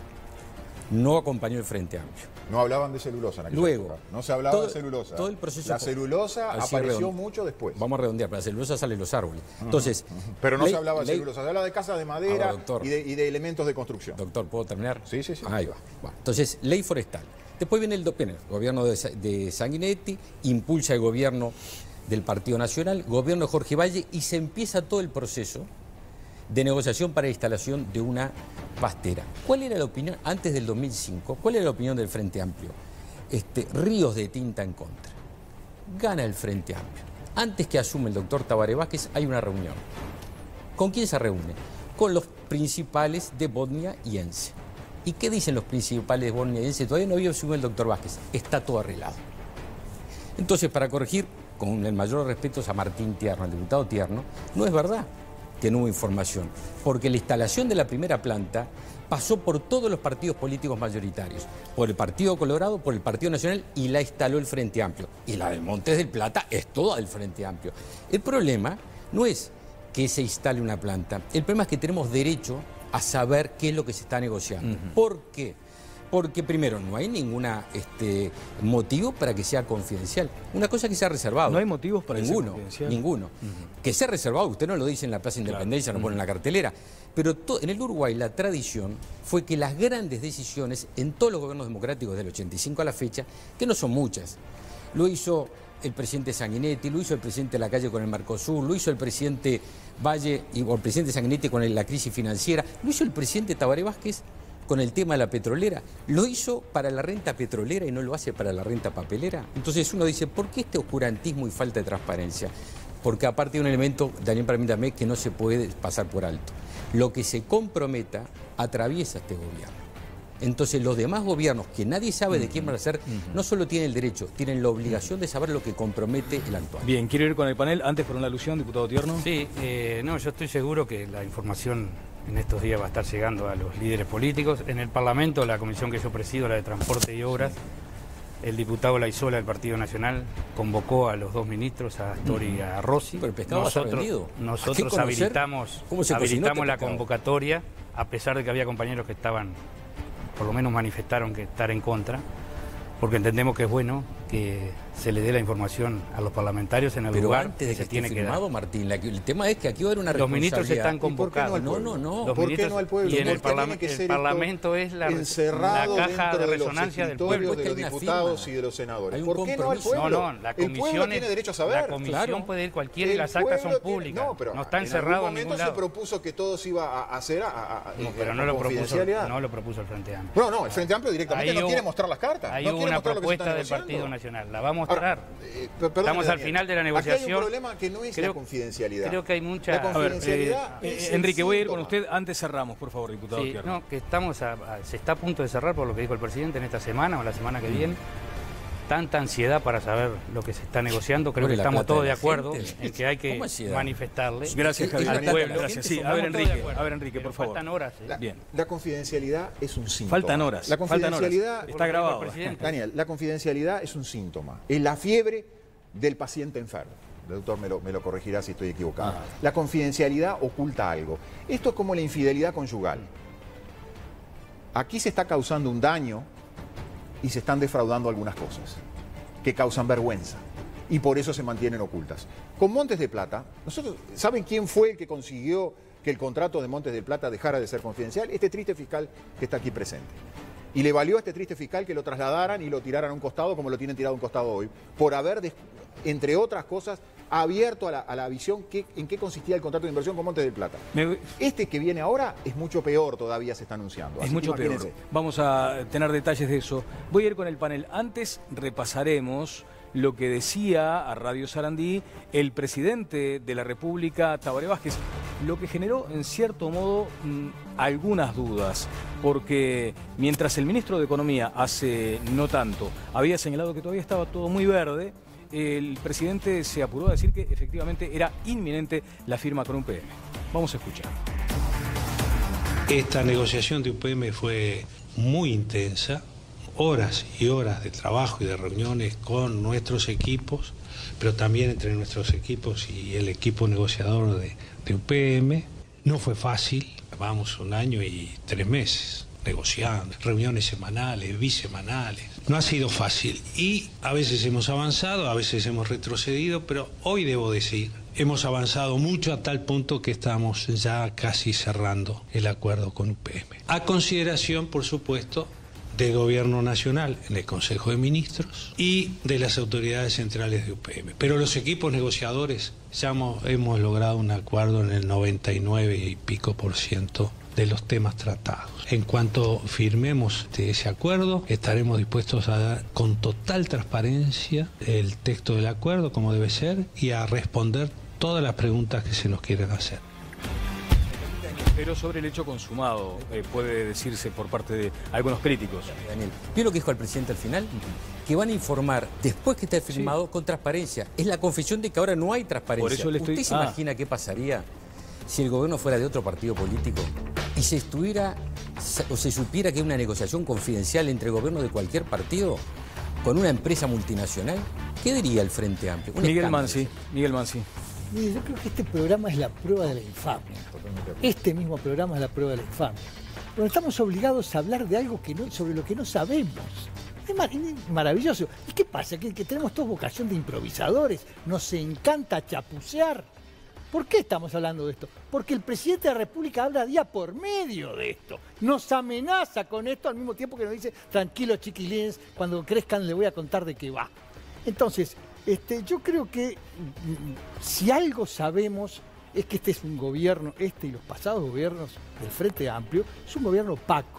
No acompañó el Frente Amplio. No hablaban de celulosa en aquella Luego, época. No se hablaba de celulosa. Todo el proceso. La celulosa apareció mucho después. Vamos a redondear, para la celulosa salen los árboles. Entonces, pero no se hablaba de celulosa, se hablaba de casas de madera doctor, y de elementos de construcción. Doctor, ¿puedo terminar? Sí, sí, sí. Ahí va. Bueno, entonces, ley forestal. Después viene el gobierno de Sanguinetti, impulsa el gobierno del Partido Nacional, gobierno de Jorge Valle, y se empieza todo el proceso de negociación para la instalación de una pastera. ¿Cuál era la opinión antes del 2005? ¿Cuál era la opinión del Frente Amplio? Ríos de tinta en contra. Gana el Frente Amplio. Antes que asume el doctor Tabaré Vázquez hay una reunión. ¿Con quién se reúne? Con los principales de Bosnia y Ence. ¿Y qué dicen los principales de Bosnia y Ence? Todavía no había asumido el doctor Vázquez. Está todo arreglado. Entonces, para corregir, con el mayor respeto a Martín Tierno, al diputado Tierno, no es verdad que no hubo información, porque la instalación de la primera planta pasó por todos los partidos políticos mayoritarios, por el Partido Colorado, por el Partido Nacional, y la instaló el Frente Amplio. Y la de Montes del Plata es toda del Frente Amplio. El problema no es que se instale una planta, el problema es que tenemos derecho a saber qué es lo que se está negociando. ¿Por qué? Porque primero, no hay ningún motivo para que sea confidencial. Una cosa que se ha reservado. ¿No hay motivos para que sea confidencial? Ninguno. Que sea reservado, usted no lo dice en la Plaza Independencia, no pone en la cartelera. Pero en el Uruguay la tradición fue que las grandes decisiones en todos los gobiernos democráticos del 85 a la fecha, que no son muchas, lo hizo el presidente Sanguinetti, lo hizo el presidente Lacalle con el Mercosur, lo hizo el presidente Valle o el presidente Sanguinetti con la crisis financiera, lo hizo el presidente Tabaré Vázquez con el tema de la petrolera. Lo hizo para la renta petrolera y no lo hace para la renta papelera. Entonces uno dice, ¿por qué este oscurantismo y falta de transparencia? Porque aparte hay un elemento, Daniel, permítame, que no se puede pasar por alto. Lo que se comprometa atraviesa este gobierno. Entonces los demás gobiernos, que nadie sabe de quién van a ser, no solo tienen el derecho, tienen la obligación de saber lo que compromete el actual. Bien, quiero ir con el panel. Antes, por una alusión, diputado Tierno. Sí, no, yo estoy seguro que la información en estos días va a estar llegando a los líderes políticos. En el Parlamento, la comisión que yo presido, la de Transporte y Obras, el diputado Laizola del Partido Nacional convocó a los dos ministros, a Astor y a Rossi. Pero el pescado va a estar vendido. Nosotros habilitamos la convocatoria, a pesar de que había compañeros que estaban, por lo menos manifestaron que estar en contra, porque entendemos que es bueno que se le dé la información a los parlamentarios en el lugar antes de que se tiene que dar. Martín, el tema es que aquí va a haber una responsabilidad. Los ministros están convocados. No. ¿Por qué no al pueblo? Y en el Parlamento es la caja de resonancia del pueblo. De los diputados y de los senadores. ¿Por qué no al pueblo? No, la comisión tiene derecho a saber. La comisión puede ir cualquiera y las actas son públicas. No está encerrado en ningún lado. Se propuso que todo se iba a hacer pero no lo propuso el Frente Amplio. No, el Frente Amplio directamente no quiere mostrar las cartas. Hay una propuesta del Partido Nacional, la va a mostrar. Estamos al final de la negociación. Aquí hay un problema que no es la confidencialidad. Creo que hay mucha... La confidencialidad Enrique, voy a ir con usted. Antes cerramos, por favor, diputado. Sí, no, que se está a punto de cerrar por lo que dijo el presidente en esta semana o la semana que viene. Tanta ansiedad para saber lo que se está negociando. Creo que estamos todos de acuerdo en que hay que manifestarle. Gracias, Javier. Al pueblo. Gracias. Sí, a ver, Enrique, por favor. Faltan horas. Bien. La confidencialidad es un síntoma. Faltan horas. La confidencialidad está grabado. Daniel, la confidencialidad es un síntoma. Es la fiebre del paciente enfermo. El doctor me lo corregirá si estoy equivocado. La confidencialidad oculta algo. Esto es como la infidelidad conyugal. Aquí se está causando un daño y se están defraudando algunas cosas que causan vergüenza y por eso se mantienen ocultas. Con Montes de Plata, ¿saben quién fue el que consiguió que el contrato de Montes de Plata dejara de ser confidencial? Este triste fiscal que está aquí presente. Y le valió a este triste fiscal que lo trasladaran y lo tiraran a un costado como lo tienen tirado a un costado hoy, por haber, entre otras cosas, abierto a la visión en qué consistía el contrato de inversión con Montes del Plata. Este que viene ahora es mucho peor, todavía se está anunciando. Es mucho peor. Vamos a tener detalles de eso. Voy a ir con el panel. Antes repasaremos lo que decía a Radio Sarandí el presidente de la República, Tabaré Vázquez, lo que generó en cierto modo algunas dudas, porque mientras el ministro de Economía hace no tanto había señalado que todavía estaba todo muy verde, el presidente se apuró a decir que efectivamente era inminente la firma con UPM. Vamos a escuchar. Esta negociación de UPM fue muy intensa, horas y horas de trabajo y de reuniones con nuestros equipos, pero también entre nuestros equipos y el equipo negociador de UPM. No fue fácil, vamos 1 año y 3 meses negociando, reuniones semanales, bisemanales. No ha sido fácil y a veces hemos avanzado, a veces hemos retrocedido, pero hoy debo decir, hemos avanzado mucho a tal punto que estamos ya casi cerrando el acuerdo con UPM. A consideración, por supuesto, del Gobierno Nacional en el Consejo de Ministros y de las autoridades centrales de UPM. Pero los equipos negociadores ya hemos logrado un acuerdo en el 99 y pico % de los temas tratados. En cuanto firmemos ese acuerdo, estaremos dispuestos a dar con total transparencia el texto del acuerdo como debe ser y a responder todas las preguntas que se nos quieran hacer. Pero sobre el hecho consumado, puede decirse por parte de algunos críticos. Daniel, ¿vio lo que dijo el presidente al final? Que van a informar después que esté firmado con transparencia. Es la confesión de que ahora no hay transparencia. Por eso ¿Usted se imagina qué pasaría si el gobierno fuera de otro partido político y se supiera que hay una negociación confidencial entre el gobierno de cualquier partido con una empresa multinacional? ¿Qué diría el Frente Amplio? Miguel Mansi. Mire, yo creo que este programa es la prueba de la infamia. Este mismo programa es la prueba de la infamia. Pero estamos obligados a hablar de algo sobre lo que no sabemos. Es maravilloso. ¿Y qué pasa? Que tenemos toda vocación de improvisadores. Nos encanta chapucear. ¿Por qué estamos hablando de esto? Porque el presidente de la República habla día por medio de esto. Nos amenaza con esto al mismo tiempo que nos dice, tranquilos chiquilines, cuando crezcan les voy a contar de qué va. Entonces, yo creo que si algo sabemos es que este es un gobierno, y los pasados gobiernos del Frente Amplio, es un gobierno opaco,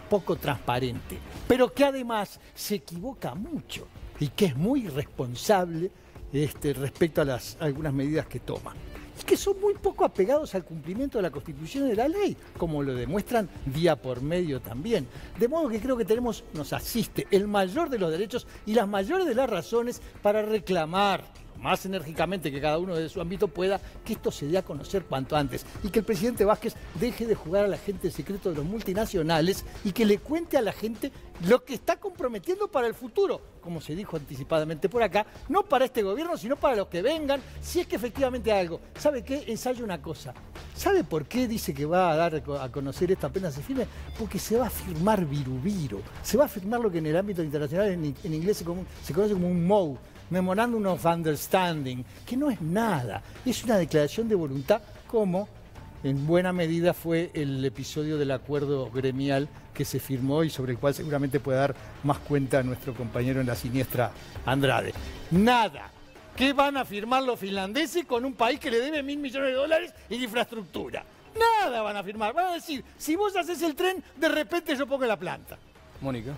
poco transparente, pero que además se equivoca mucho y que es muy irresponsable respecto a algunas medidas que toma. Y que son muy poco apegados al cumplimiento de la Constitución y de la ley, como lo demuestran día por medio también. De modo que creo que nos asiste el mayor de los derechos y las mayores de las razones para reclamar más enérgicamente que cada uno de su ámbito pueda, que esto se dé a conocer cuanto antes y que el presidente Vázquez deje de jugar al agente secreto de los multinacionales y que le cuente a la gente lo que está comprometiendo para el futuro, como se dijo anticipadamente por acá, no para este gobierno, sino para los que vengan, si es que efectivamente algo. ¿Sabe qué? Ensayo una cosa. ¿Sabe por qué dice que va a dar a conocer esto apenas se firme? Porque se va a firmar viru. Se va a firmar lo que en el ámbito internacional en inglés se conoce como un MOU. Memorandum of Understanding, que no es nada, es una declaración de voluntad como en buena medida fue el episodio del acuerdo gremial que se firmó y sobre el cual seguramente puede dar más cuenta nuestro compañero en la siniestra Andrade. Nada. ¿Qué van a firmar los finlandeses con un país que le debe $1.000 millones en infraestructura? Nada van a firmar, van a decir, si vos haces el tren, de repente yo pongo la planta. Mónica.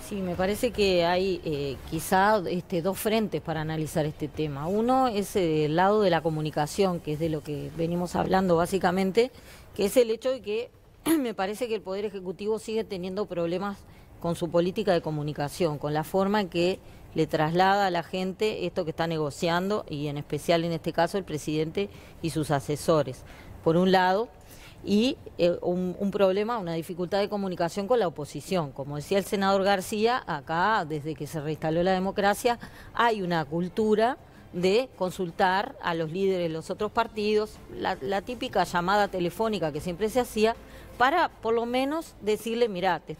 Sí, me parece que hay quizá dos frentes para analizar este tema. Uno es el lado de la comunicación, que es de lo que venimos hablando básicamente, que es el hecho de que me parece que el Poder Ejecutivo sigue teniendo problemas con su política de comunicación, con la forma en que le traslada a la gente esto que está negociando y en especial en este caso el presidente y sus asesores. Por un lado, y un problema, una dificultad de comunicación con la oposición. Como decía el senador García, acá, desde que se reinstaló la democracia, hay una cultura de consultar a los líderes de los otros partidos, la típica llamada telefónica que siempre se hacía, para por lo menos decirle, mirá, te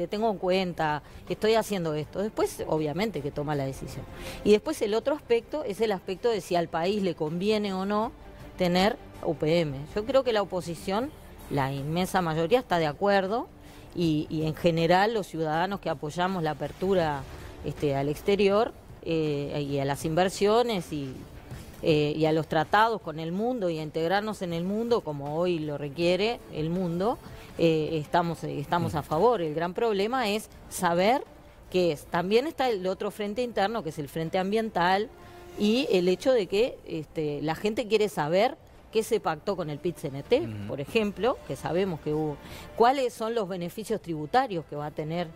tengo en cuenta, estoy haciendo esto. Después, obviamente, que toma la decisión. Y después el otro aspecto es el aspecto de si al país le conviene o no tener UPM. Yo creo que la oposición, la inmensa mayoría, está de acuerdo y en general los ciudadanos que apoyamos la apertura al exterior y a las inversiones y a los tratados con el mundo y a integrarnos en el mundo como hoy lo requiere el mundo, estamos a favor. El gran problema es saber que también está el otro frente interno, que es el frente ambiental, y el hecho de que la gente quiere saber qué se pactó con el PIT-CNT, por ejemplo, que sabemos que hubo, cuáles son los beneficios tributarios que va a tener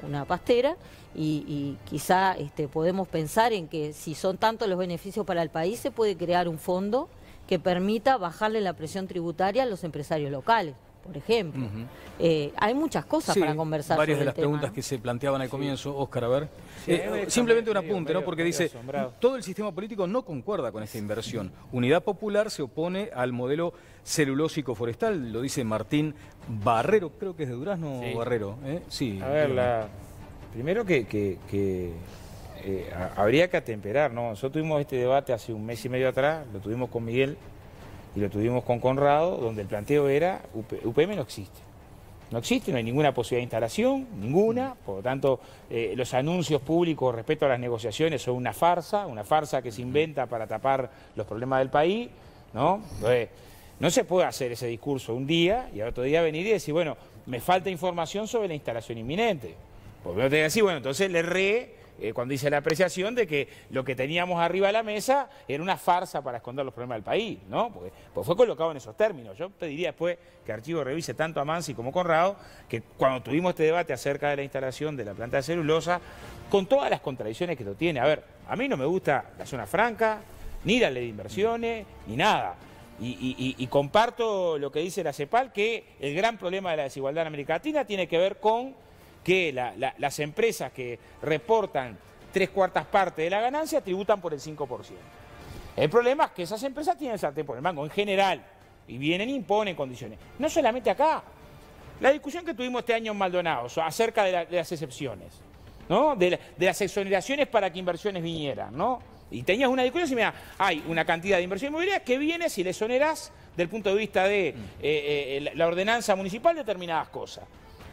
una pastera y quizá podemos pensar en que si son tantos los beneficios para el país, se puede crear un fondo que permita bajarle la presión tributaria a los empresarios locales. por ejemplo. Hay muchas cosas para conversar sobre varias de las el tema, preguntas ¿no? que se planteaban al comienzo, Óscar, a ver. Sí, Simplemente un apunte, ¿no? medio- Porque medio dice, asombrado. todo el sistema político no concuerda con esta inversión. Unidad Popular se opone al modelo celulósico forestal, lo dice Martín Barrero, creo que es de Durazno. Sí. Barrero. Sí, A ver, primero habría que atemperar, ¿no? Nosotros tuvimos este debate hace un mes y medio atrás, lo tuvimos con Miguel y lo tuvimos con Conrado, donde el planteo era, UPM no existe. No existe, no hay ninguna posibilidad de instalación, ninguna, por lo tanto los anuncios públicos respecto a las negociaciones son una farsa que se inventa para tapar los problemas del país, ¿no? Entonces, no se puede hacer ese discurso un día y al otro día venir y decir, bueno, me falta información sobre la instalación inminente. Porque uno tiene que decir, bueno, entonces le erré cuando hice la apreciación de que lo que teníamos arriba de la mesa era una farsa para esconder los problemas del país, ¿no? Porque fue colocado en esos términos. Yo pediría después que Archivo revise tanto a Mansi como a Conrado, que cuando tuvimos este debate acerca de la instalación de la planta de celulosa, con todas las contradicciones que lo tiene. A ver, a mí no me gusta la zona franca, ni la ley de inversiones, ni nada. Y comparto lo que dice la CEPAL, que el gran problema de la desigualdad en América Latina tiene que ver con que las empresas que reportan 3/4 partes de la ganancia tributan por el 5%. El problema es que esas empresas tienen el sartén por el mango en general y vienen e imponen condiciones. No solamente acá. La discusión que tuvimos este año en Maldonado acerca de las excepciones, ¿no? De las exoneraciones para que inversiones vinieran, ¿no? Y tenías una discusión y mira, hay una cantidad de inversión inmobiliaria que viene si le exonerás del punto de vista de la ordenanza municipal determinadas cosas.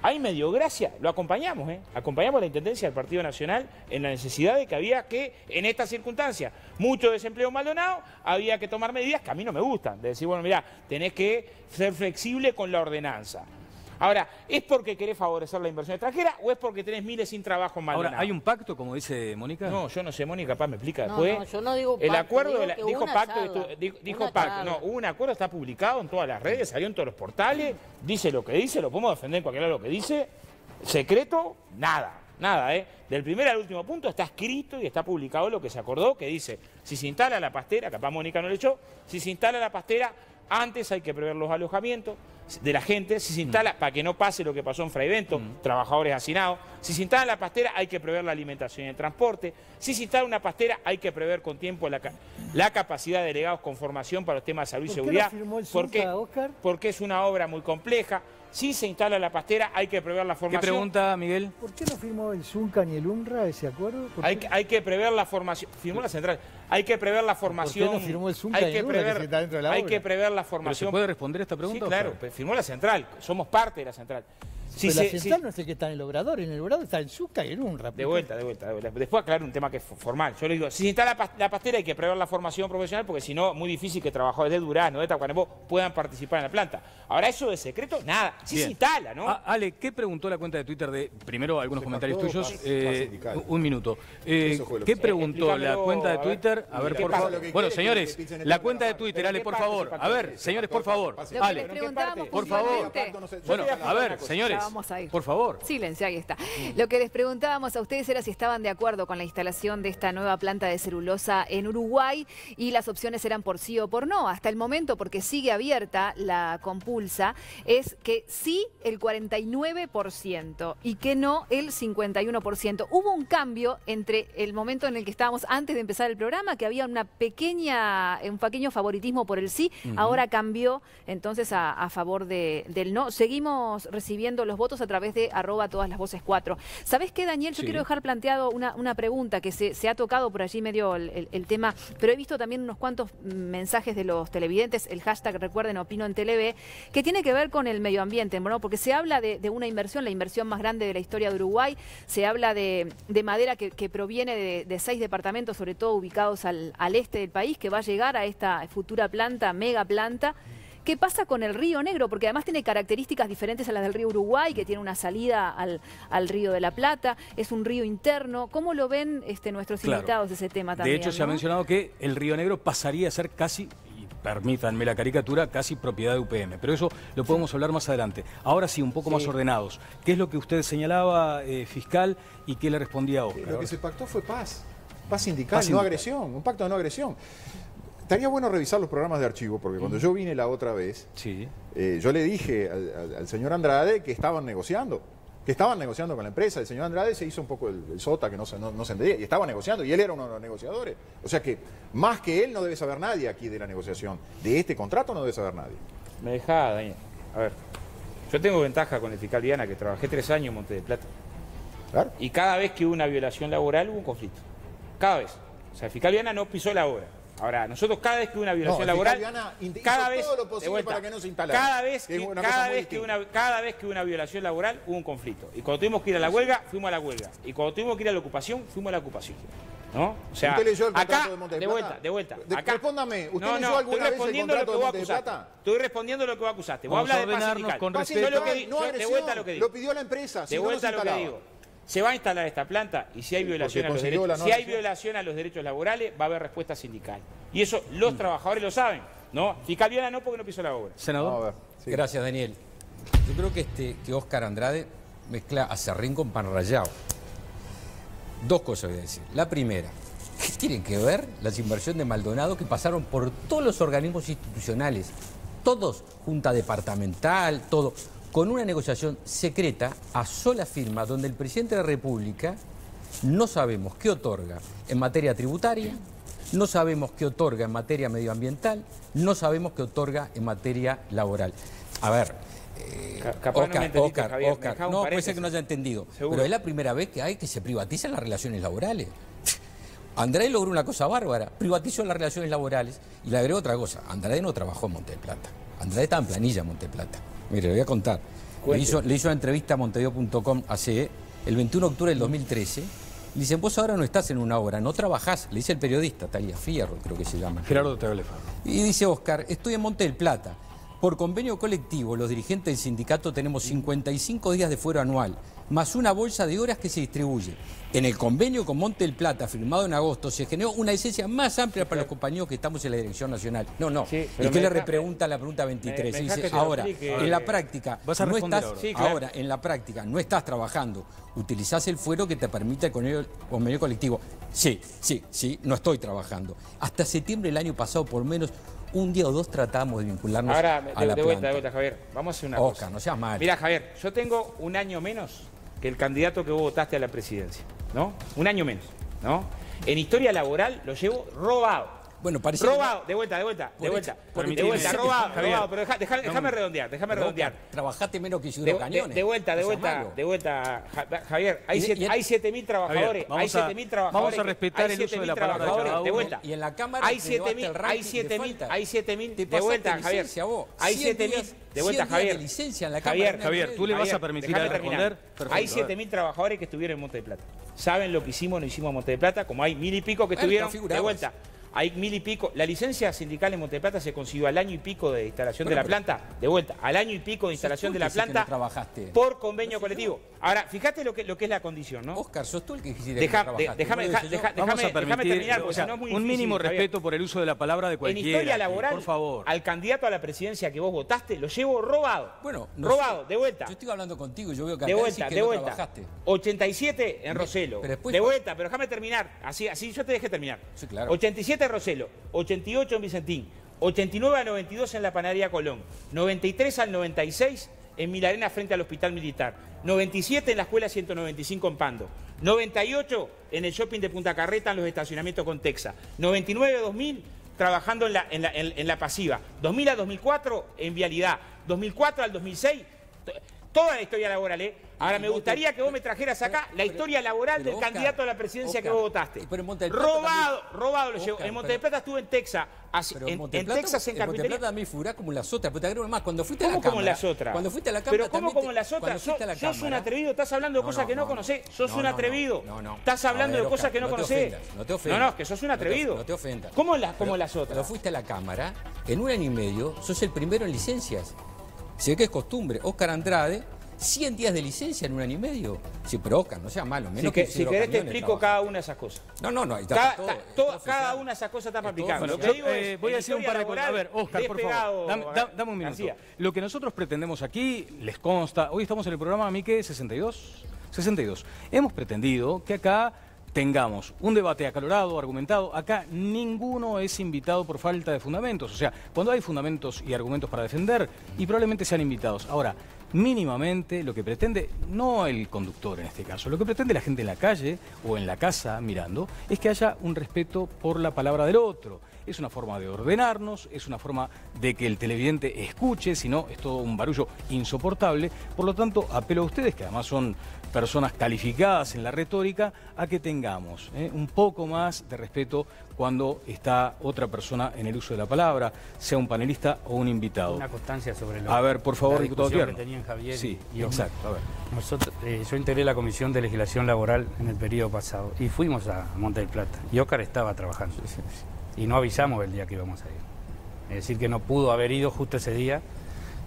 Ahí me dio gracia, lo acompañamos, acompañamos a la Intendencia del Partido Nacional en la necesidad de que había que, en estas circunstancias, mucho desempleo en Maldonado, había que tomar medidas que a mí no me gustan, de decir, bueno, mirá, tenés que ser flexible con la ordenanza. Ahora, ¿es porque querés favorecer la inversión extranjera o es porque tenés miles sin trabajo en Maldonado? Ahora, ¿hay un pacto, como dice Mónica? No, yo no sé, Mónica, capaz me explica No, después. no, yo no digo pacto, el acuerdo, digo dijo pacto, no, hubo un acuerdo, está publicado en todas las redes, salió en todos los portales, dice lo que dice, lo podemos defender en cualquier lado lo que dice. Secreto, nada, Del primer al último punto está escrito y está publicado lo que se acordó, que dice, si se instala la pastera, capaz Mónica no le echó, si se instala la pastera, antes hay que prever los alojamientos de la gente, si se instala, para que no pase lo que pasó en Fraivento, trabajadores hacinados, si se instala la pastera hay que prever la alimentación y el transporte, si se instala una pastera hay que prever con tiempo la capacidad de delegados con formación para los temas de salud y seguridad, porque es una obra muy compleja. Si se instala la pastera, hay que prever la formación. ¿Qué pregunta, Miguel? ¿Por qué no firmó el Zunca ni el UNRWA ese acuerdo? Hay que prever la formación. Firmó la central. Hay que prever la formación. ¿Por qué no firmó el Zunca ni el UNRWA, que está dentro de la obra? Hay que prever la formación. ¿Se puede responder esta pregunta? Sí, claro. Firmó la central. Somos parte de la central. Pero la central no es el que está en el Obrador. En el Obrador está el Zunca y el UNRWA. De vuelta. Después aclaro un tema que es formal. Yo le digo, si se instala la pastera hay que prever la formación profesional porque si no, muy difícil que trabajadores de Durazno, de Tacuarembó puedan participar en la planta. Ahora, eso de secreto, nada. Sí se instala, ¿no? Ale, ¿qué preguntó la cuenta de Twitter de, primero, algunos comentarios tuyos? Un minuto. ¿Qué preguntó la cuenta de Twitter? A ver, por favor. Bueno, señores, la cuenta de Twitter, Ale, por favor. A ver, señores, por favor. Ale, por favor. Bueno, a ver, señores, por favor. Silencio, ahí está. Lo que les preguntábamos a ustedes era si estaban de acuerdo con la instalación de esta nueva planta de celulosa en Uruguay y las opciones eran por sí o por no. Hasta el momento, porque sigue abierta la compulsa, es que sí el 49% y que no el 51%. Hubo un cambio entre el momento en el que estábamos antes de empezar el programa, que había un pequeño favoritismo por el sí, ahora cambió entonces a favor del no. Seguimos recibiendo los votos a través de @todalasvoces4. ¿Sabés qué, Daniel? Yo quiero dejar planteado una pregunta que se ha tocado por allí medio el tema, pero he visto también unos cuantos mensajes de los televidentes, el hashtag, recuerden, Opino en TLV, que tiene que ver con el medio ambiente, ¿no? Porque se habla de una inversión, la inversión más grande de la historia de Uruguay, se habla de madera que proviene de 6 departamentos, sobre todo ubicados al este del país, que va a llegar a esta futura planta, mega planta. ¿Qué pasa con el Río Negro? Porque además tiene características diferentes a las del río Uruguay, que tiene una salida al Río de la Plata, es un río interno. ¿Cómo lo ven nuestros invitados de ese tema también? De hecho, se ha mencionado que el Río Negro pasaría a ser casi, y permítanme la caricatura, casi propiedad de UPM. Pero eso lo podemos hablar más adelante. Ahora sí, un poco más ordenados. ¿Qué es lo que usted señalaba, fiscal, y qué le respondía a Óscar? Lo que se pactó fue paz. Paz sindical, no agresión. Un pacto de no agresión. estaría bueno revisar los programas de archivo, porque cuando yo vine la otra vez, yo le dije al señor Andrade que estaban negociando. Con la empresa. El señor Andrade se hizo un poco el sota que no se entendía, y estaba negociando, y él era uno de los negociadores. O sea que más que él no debe saber nadie aquí de la negociación. De este contrato no debe saber nadie. Me dejá, Daniel. A ver, yo tengo ventaja con el fiscal Viana, que trabajé 3 años en Monte del Plata. Claro. Y cada vez que hubo una violación laboral hubo un conflicto. Cada vez. O sea, el fiscal Viana no pisó la obra. Ahora, nosotros cada vez que hubo una violación laboral, cada vez, todo lo posible para que no se instalara. Cada vez que hubo una violación laboral hubo un conflicto. Y cuando tuvimos que ir a la huelga, fuimos a la huelga. Y cuando tuvimos que ir a la ocupación, fuimos a la ocupación. ¿No? O sea, ¿usted leyó el contrato acá, de Monte de Plata? de vuelta. Acá, respóndame, ¿usted leyó alguna vez el contrato de Monte de Plata? Estoy respondiendo lo que vos acusaste. Vos hablas de paz sindical. Con respeto. De vuelta lo que digo. Lo pidió la empresa, de vuelta lo que digo. Se va a instalar esta planta y si hay violación a los derechos laborales, va a haber respuesta sindical. Y eso los trabajadores lo saben, ¿no? Fiscal Viana no, porque no pisó la obra. Senador. A ver, sí. Gracias, Daniel. Yo creo que Óscar Andrade mezcla aserrín con pan rallado. 2 cosas voy a decir. La primera, ¿qué tienen que ver las inversiones de Maldonado que pasaron por todos los organismos institucionales? Todos, junta departamental, todo, con una negociación secreta a sola firma, donde el presidente de la República no sabemos qué otorga en materia tributaria, no sabemos qué otorga en materia medioambiental, no sabemos qué otorga en materia laboral. A ver, Óscar, no, puede ser que no haya entendido, pero es la primera vez que se privatizan las relaciones laborales. Andrade logró una cosa bárbara, privatizó las relaciones laborales y le agregó otra cosa. Andrade no trabajó en Monte del Plata, Andrade estaba en planilla en Monte del Plata. Mire, le voy a contar. Le hizo una entrevista a Montevideo.com el 21 de octubre del 2013. Le dicen, vos ahora no estás en una obra, no trabajás. Le dice el periodista, Talía Fierro, creo que se llama. Gerardo Teolefa. Y dice Óscar, estoy en Monte del Plata. Por convenio colectivo, los dirigentes del sindicato tenemos 55 días de fuero anual, más una bolsa de horas que se distribuye. En el convenio con Monte del Plata, firmado en agosto, se generó una licencia más amplia para los compañeros que estamos en la dirección nacional. No. Sí, ¿y qué le repregunta la pregunta 23? Dice, ahora, en la práctica, no estás, ahora, en la práctica, no estás trabajando, utilizás el fuero que te permite el convenio colectivo. Sí, no estoy trabajando. Hasta septiembre del año pasado, por menos un día o 2 tratamos de vincularnos a la planta. De vuelta, Javier. Vamos a hacer una cosa. No seas mal. Mira, Javier, yo tengo un año menos que el candidato que vos votaste a la presidencia, ¿no? Un año menos, ¿no? En historia laboral lo llevo robado. Bueno, parece robado, de vuelta, robado, pero déjame redondear. Trabajaste menos que Isidro Cañones. De vuelta, Javier, hay 7.000 trabajadores, Javier, vamos a respetar el uso de la palabra de cada uno. De vuelta. Y en la Cámara hay 7.000, de vuelta, Javier. Hay 7.000, de vuelta, Javier. Javier, tú le vas a permitir a responder. Hay 7.000 trabajadores que estuvieron en Monte de Plata. Saben lo que hicimos o no hicimos en Monte de Plata, como hay 1.000 y pico que estuvieron, de vuelta. Hay 1.000 y pico. La licencia sindical en Monte de Plata se consiguió al año y pico de instalación de la planta. De vuelta, al año y pico de instalación de la planta por convenio colectivo. Ahora, fíjate lo que es la condición, ¿no? Óscar, sos tú el que quisiste déjame terminar, porque si no es muy difícil. Un mínimo respeto por el uso de la palabra de cualquiera. En historia laboral, por favor, al candidato a la presidencia que vos votaste, lo llevo robado. Bueno, robado, de vuelta. Yo estoy hablando contigo y yo veo que acá decís que no trabajaste. 87 en Roselo. De vuelta, pero déjame terminar. Así yo te dejé terminar. Sí, claro. 87 en Roselo. 88 en Vicentín, 89 al 92 en la Panadería Colón, 93 al 96 en Milarena frente al Hospital Militar, 97 en la Escuela 195 en Pando, 98 en el shopping de Punta Carreta en los estacionamientos con Texa, 99 a 2000 trabajando en la pasiva, 2000 a 2004 en Vialidad, 2004 al 2006, toda la historia laboral, ¿eh? Ahora, me gustaría que vos me trajeras acá la historia laboral del candidato a la presidencia que vos votaste. Robado lo llevo. En Monte de Plata estuve en Texas. En Texas, en Capitolina. En Monte de Plata también figurás como las otras, pero te agrego más. Cuando fuiste a la Cámara. ¿Cómo como las otras? Cuando fuiste a la Cámara. Pero ¿cómo como las otras? Sos un atrevido, estás hablando de cosas que no conocés. Sos un atrevido. Estás hablando de cosas que no conocés. No te ofendas. No, que sos un atrevido. No te ofendas. ¿Cómo las otras? Cuando fuiste a la Cámara, en un año y medio, sos el primero en licencias. Se ve que es costumbre. Óscar Andrade, 100 días de licencia en un año y medio. Sí, pero Óscar, no sea malo. Si querés te explico cada una de esas cosas. No, ahí está cada una de esas cosas está para aplicar. Bueno, voy a decir un par de cosas. A ver, Óscar, por favor, dame un minuto. Lo que nosotros pretendemos aquí, les consta, hoy estamos en el programa, ¿a mí qué? 62. Hemos pretendido que acá tengamos un debate acalorado, argumentado. Acá ninguno es invitado por falta de fundamentos. O sea, cuando hay fundamentos y argumentos para defender, y probablemente sean invitados. Ahora, mínimamente lo que pretende, no el conductor en este caso, lo que pretende la gente en la calle o en la casa mirando, es que haya un respeto por la palabra del otro. Es una forma de ordenarnos, es una forma de que el televidente escuche, si no es todo un barullo insoportable. Por lo tanto, apelo a ustedes, que además son personas calificadas en la retórica, a que tengamos un poco más de respeto cuando está otra persona en el uso de la palabra, sea un panelista o un invitado. Una constancia sobre a ver, por favor, la diputado discusión Tierno. que tenían Javier Sí, y exacto. A ver. Nosotros, yo integré la Comisión de Legislación Laboral en el periodo pasado y fuimos a Monte del Plata. Y Óscar estaba trabajando. Y no avisamos el día que íbamos a ir. Es decir, que no pudo haber ido justo ese día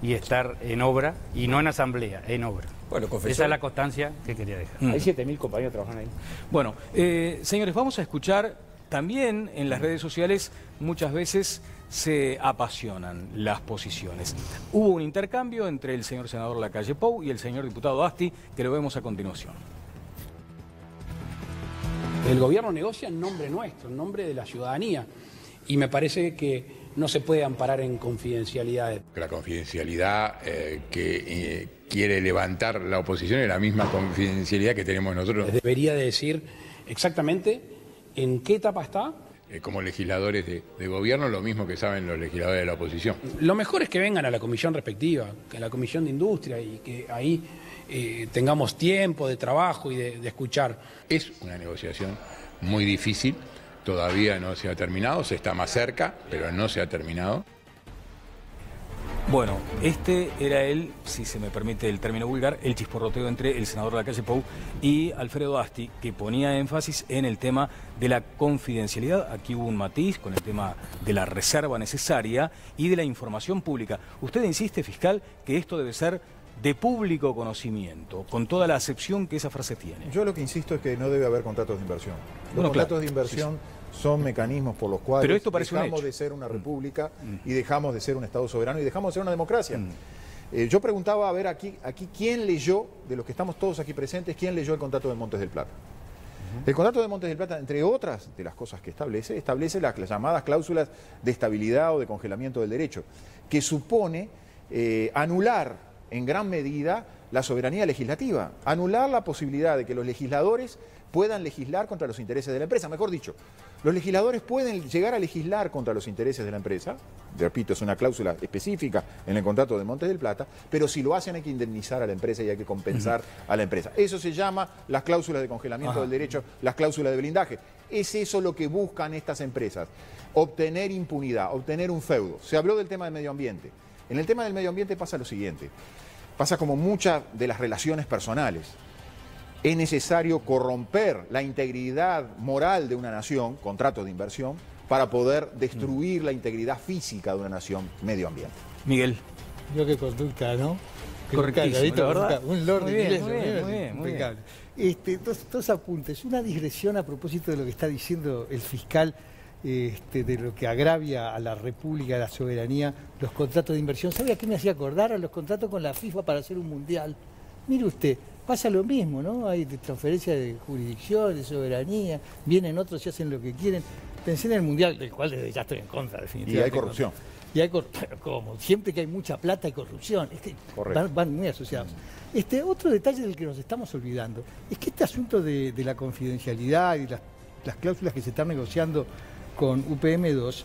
y estar en obra, y no en asamblea, en obra. Bueno, confesó. Esa es la constancia que quería dejar. Hay 7.000 compañeros trabajando ahí. Bueno, señores, vamos a escuchar también en las redes sociales, muchas veces se apasionan las posiciones. Hubo un intercambio entre el señor senador Lacalle Pou y el señor diputado Asti, que lo vemos a continuación. El gobierno negocia en nombre nuestro, en nombre de la ciudadanía, y me parece que no se puede amparar en confidencialidades. La confidencialidad que quiere levantar la oposición es la misma confidencialidad que tenemos nosotros. Debería de decir exactamente en qué etapa está. Como legisladores de gobierno, lo mismo que saben los legisladores de la oposición. Lo mejor es que vengan a la comisión respectiva, a la comisión de industria, y que ahí tengamos tiempo de trabajo y de escuchar. Es una negociación muy difícil, todavía no se ha terminado, se está más cerca, pero no se ha terminado. Bueno, este era si se me permite el término vulgar, el chisporroteo entre el senador Lacalle Pou y Alfredo Asti, que ponía énfasis en el tema de la confidencialidad. Aquí hubo un matiz con el tema de la reserva necesaria y de la información pública. Usted insiste, fiscal, que esto debe ser de público conocimiento, con toda la acepción que esa frase tiene. Yo lo que insisto es que no debe haber contratos de inversión. Los contratos de inversión son mecanismos por los cuales dejamos de ser una república y dejamos de ser un Estado soberano y dejamos de ser una democracia. Yo preguntaba, a ver, aquí quién leyó, de los que estamos todos aquí presentes, quién leyó el contrato de Montes del Plata. El contrato de Montes del Plata, entre otras de las cosas que establece las llamadas cláusulas de estabilidad o de congelamiento del derecho, que supone anular en gran medida la soberanía legislativa, anular la posibilidad de que los legisladores puedan legislar contra los intereses de la empresa. Mejor dicho, los legisladores pueden llegar a legislar contra los intereses de la empresa, repito, es una cláusula específica en el contrato de Montes del Plata, pero si lo hacen hay que indemnizar a la empresa y hay que compensar a la empresa. Eso se llama las cláusulas de congelamiento del derecho, las cláusulas de blindaje. Es eso lo que buscan estas empresas, obtener impunidad, obtener un feudo. Se habló del tema del medio ambiente. En el tema del medio ambiente pasa lo siguiente, pasa como muchas de las relaciones personales. Es necesario corromper la integridad moral de una nación, contratos de inversión, para poder destruir la integridad física de una nación, medio ambiente. Miguel. Yo qué conducta, ¿no? Correctísimo, la verdad. Un lord muy inglés, muy bien. Dos apuntes. Una digresión a propósito de lo que está diciendo el fiscal, de lo que agravia a la República, a la soberanía, los contratos de inversión. ¿Sabe a qué me hacía acordar? A los contratos con la FIFA para hacer un mundial. Mire usted, pasa lo mismo, ¿no? Hay transferencia de jurisdicción, de soberanía, vienen otros y hacen lo que quieren. Pensé en el mundial, del cual desde ya estoy en contra, definitivamente. Y hay corrupción. Pero como siempre que hay mucha plata hay corrupción, es que van muy asociados. Otro detalle del que nos estamos olvidando es que este asunto de la confidencialidad y las cláusulas que se están negociando con UPM2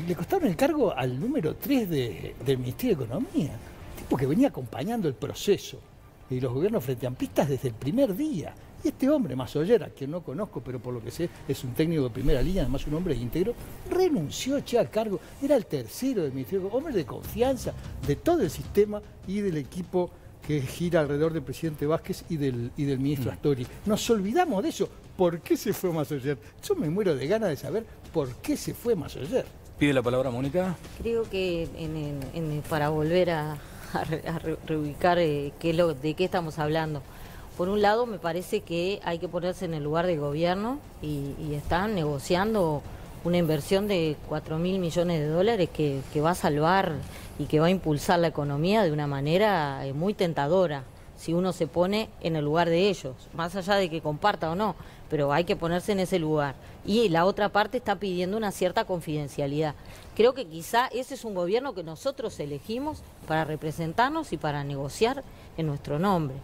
le costaron el cargo al número 3 del Ministerio de Economía, tipo que venía acompañando el proceso y los gobiernos frenteamplistas desde el primer día. Y este hombre, Massoyer, a quien no conozco, pero por lo que sé es un técnico de primera línea, además un hombre íntegro, renunció al cargo, era el tercero del Ministerio, hombre de confianza de todo el sistema y del equipo que gira alrededor del presidente Vázquez y del ministro Astori. Nos olvidamos de eso. ¿Por qué se fue Massoyer? Yo me muero de ganas de saber por qué se fue Massoyer. Pide la palabra Mónica. Creo que para volver a reubicar de qué estamos hablando. Por un lado, me parece que hay que ponerse en el lugar del gobierno y están negociando una inversión de 4.000 millones de dólares que va a salvar y que va a impulsar la economía de una manera muy tentadora. si uno se pone en el lugar de ellos, más allá de que comparta o no, pero hay que ponerse en ese lugar. Y la otra parte está pidiendo una cierta confidencialidad. Creo que quizá ese es un gobierno que nosotros elegimos para representarnos y para negociar en nuestro nombre.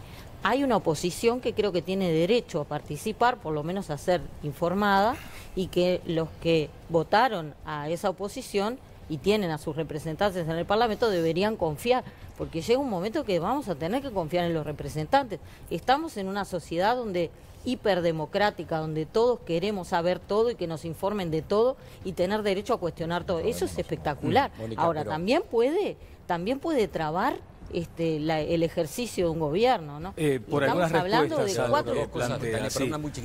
Hay una oposición que creo que tiene derecho a participar, por lo menos a ser informada, y que los que votaron a esa oposición y tienen a sus representantes en el Parlamento deberían confiar, porque llega un momento que vamos a tener que confiar en los representantes. Estamos en una sociedad donde hiperdemocrática, donde todos queremos saber todo y que nos informen de todo y tener derecho a cuestionar todo. Eso es espectacular. Mónica, ahora, pero... también puede trabar el ejercicio de un gobierno, ¿no? Por algunas respuestas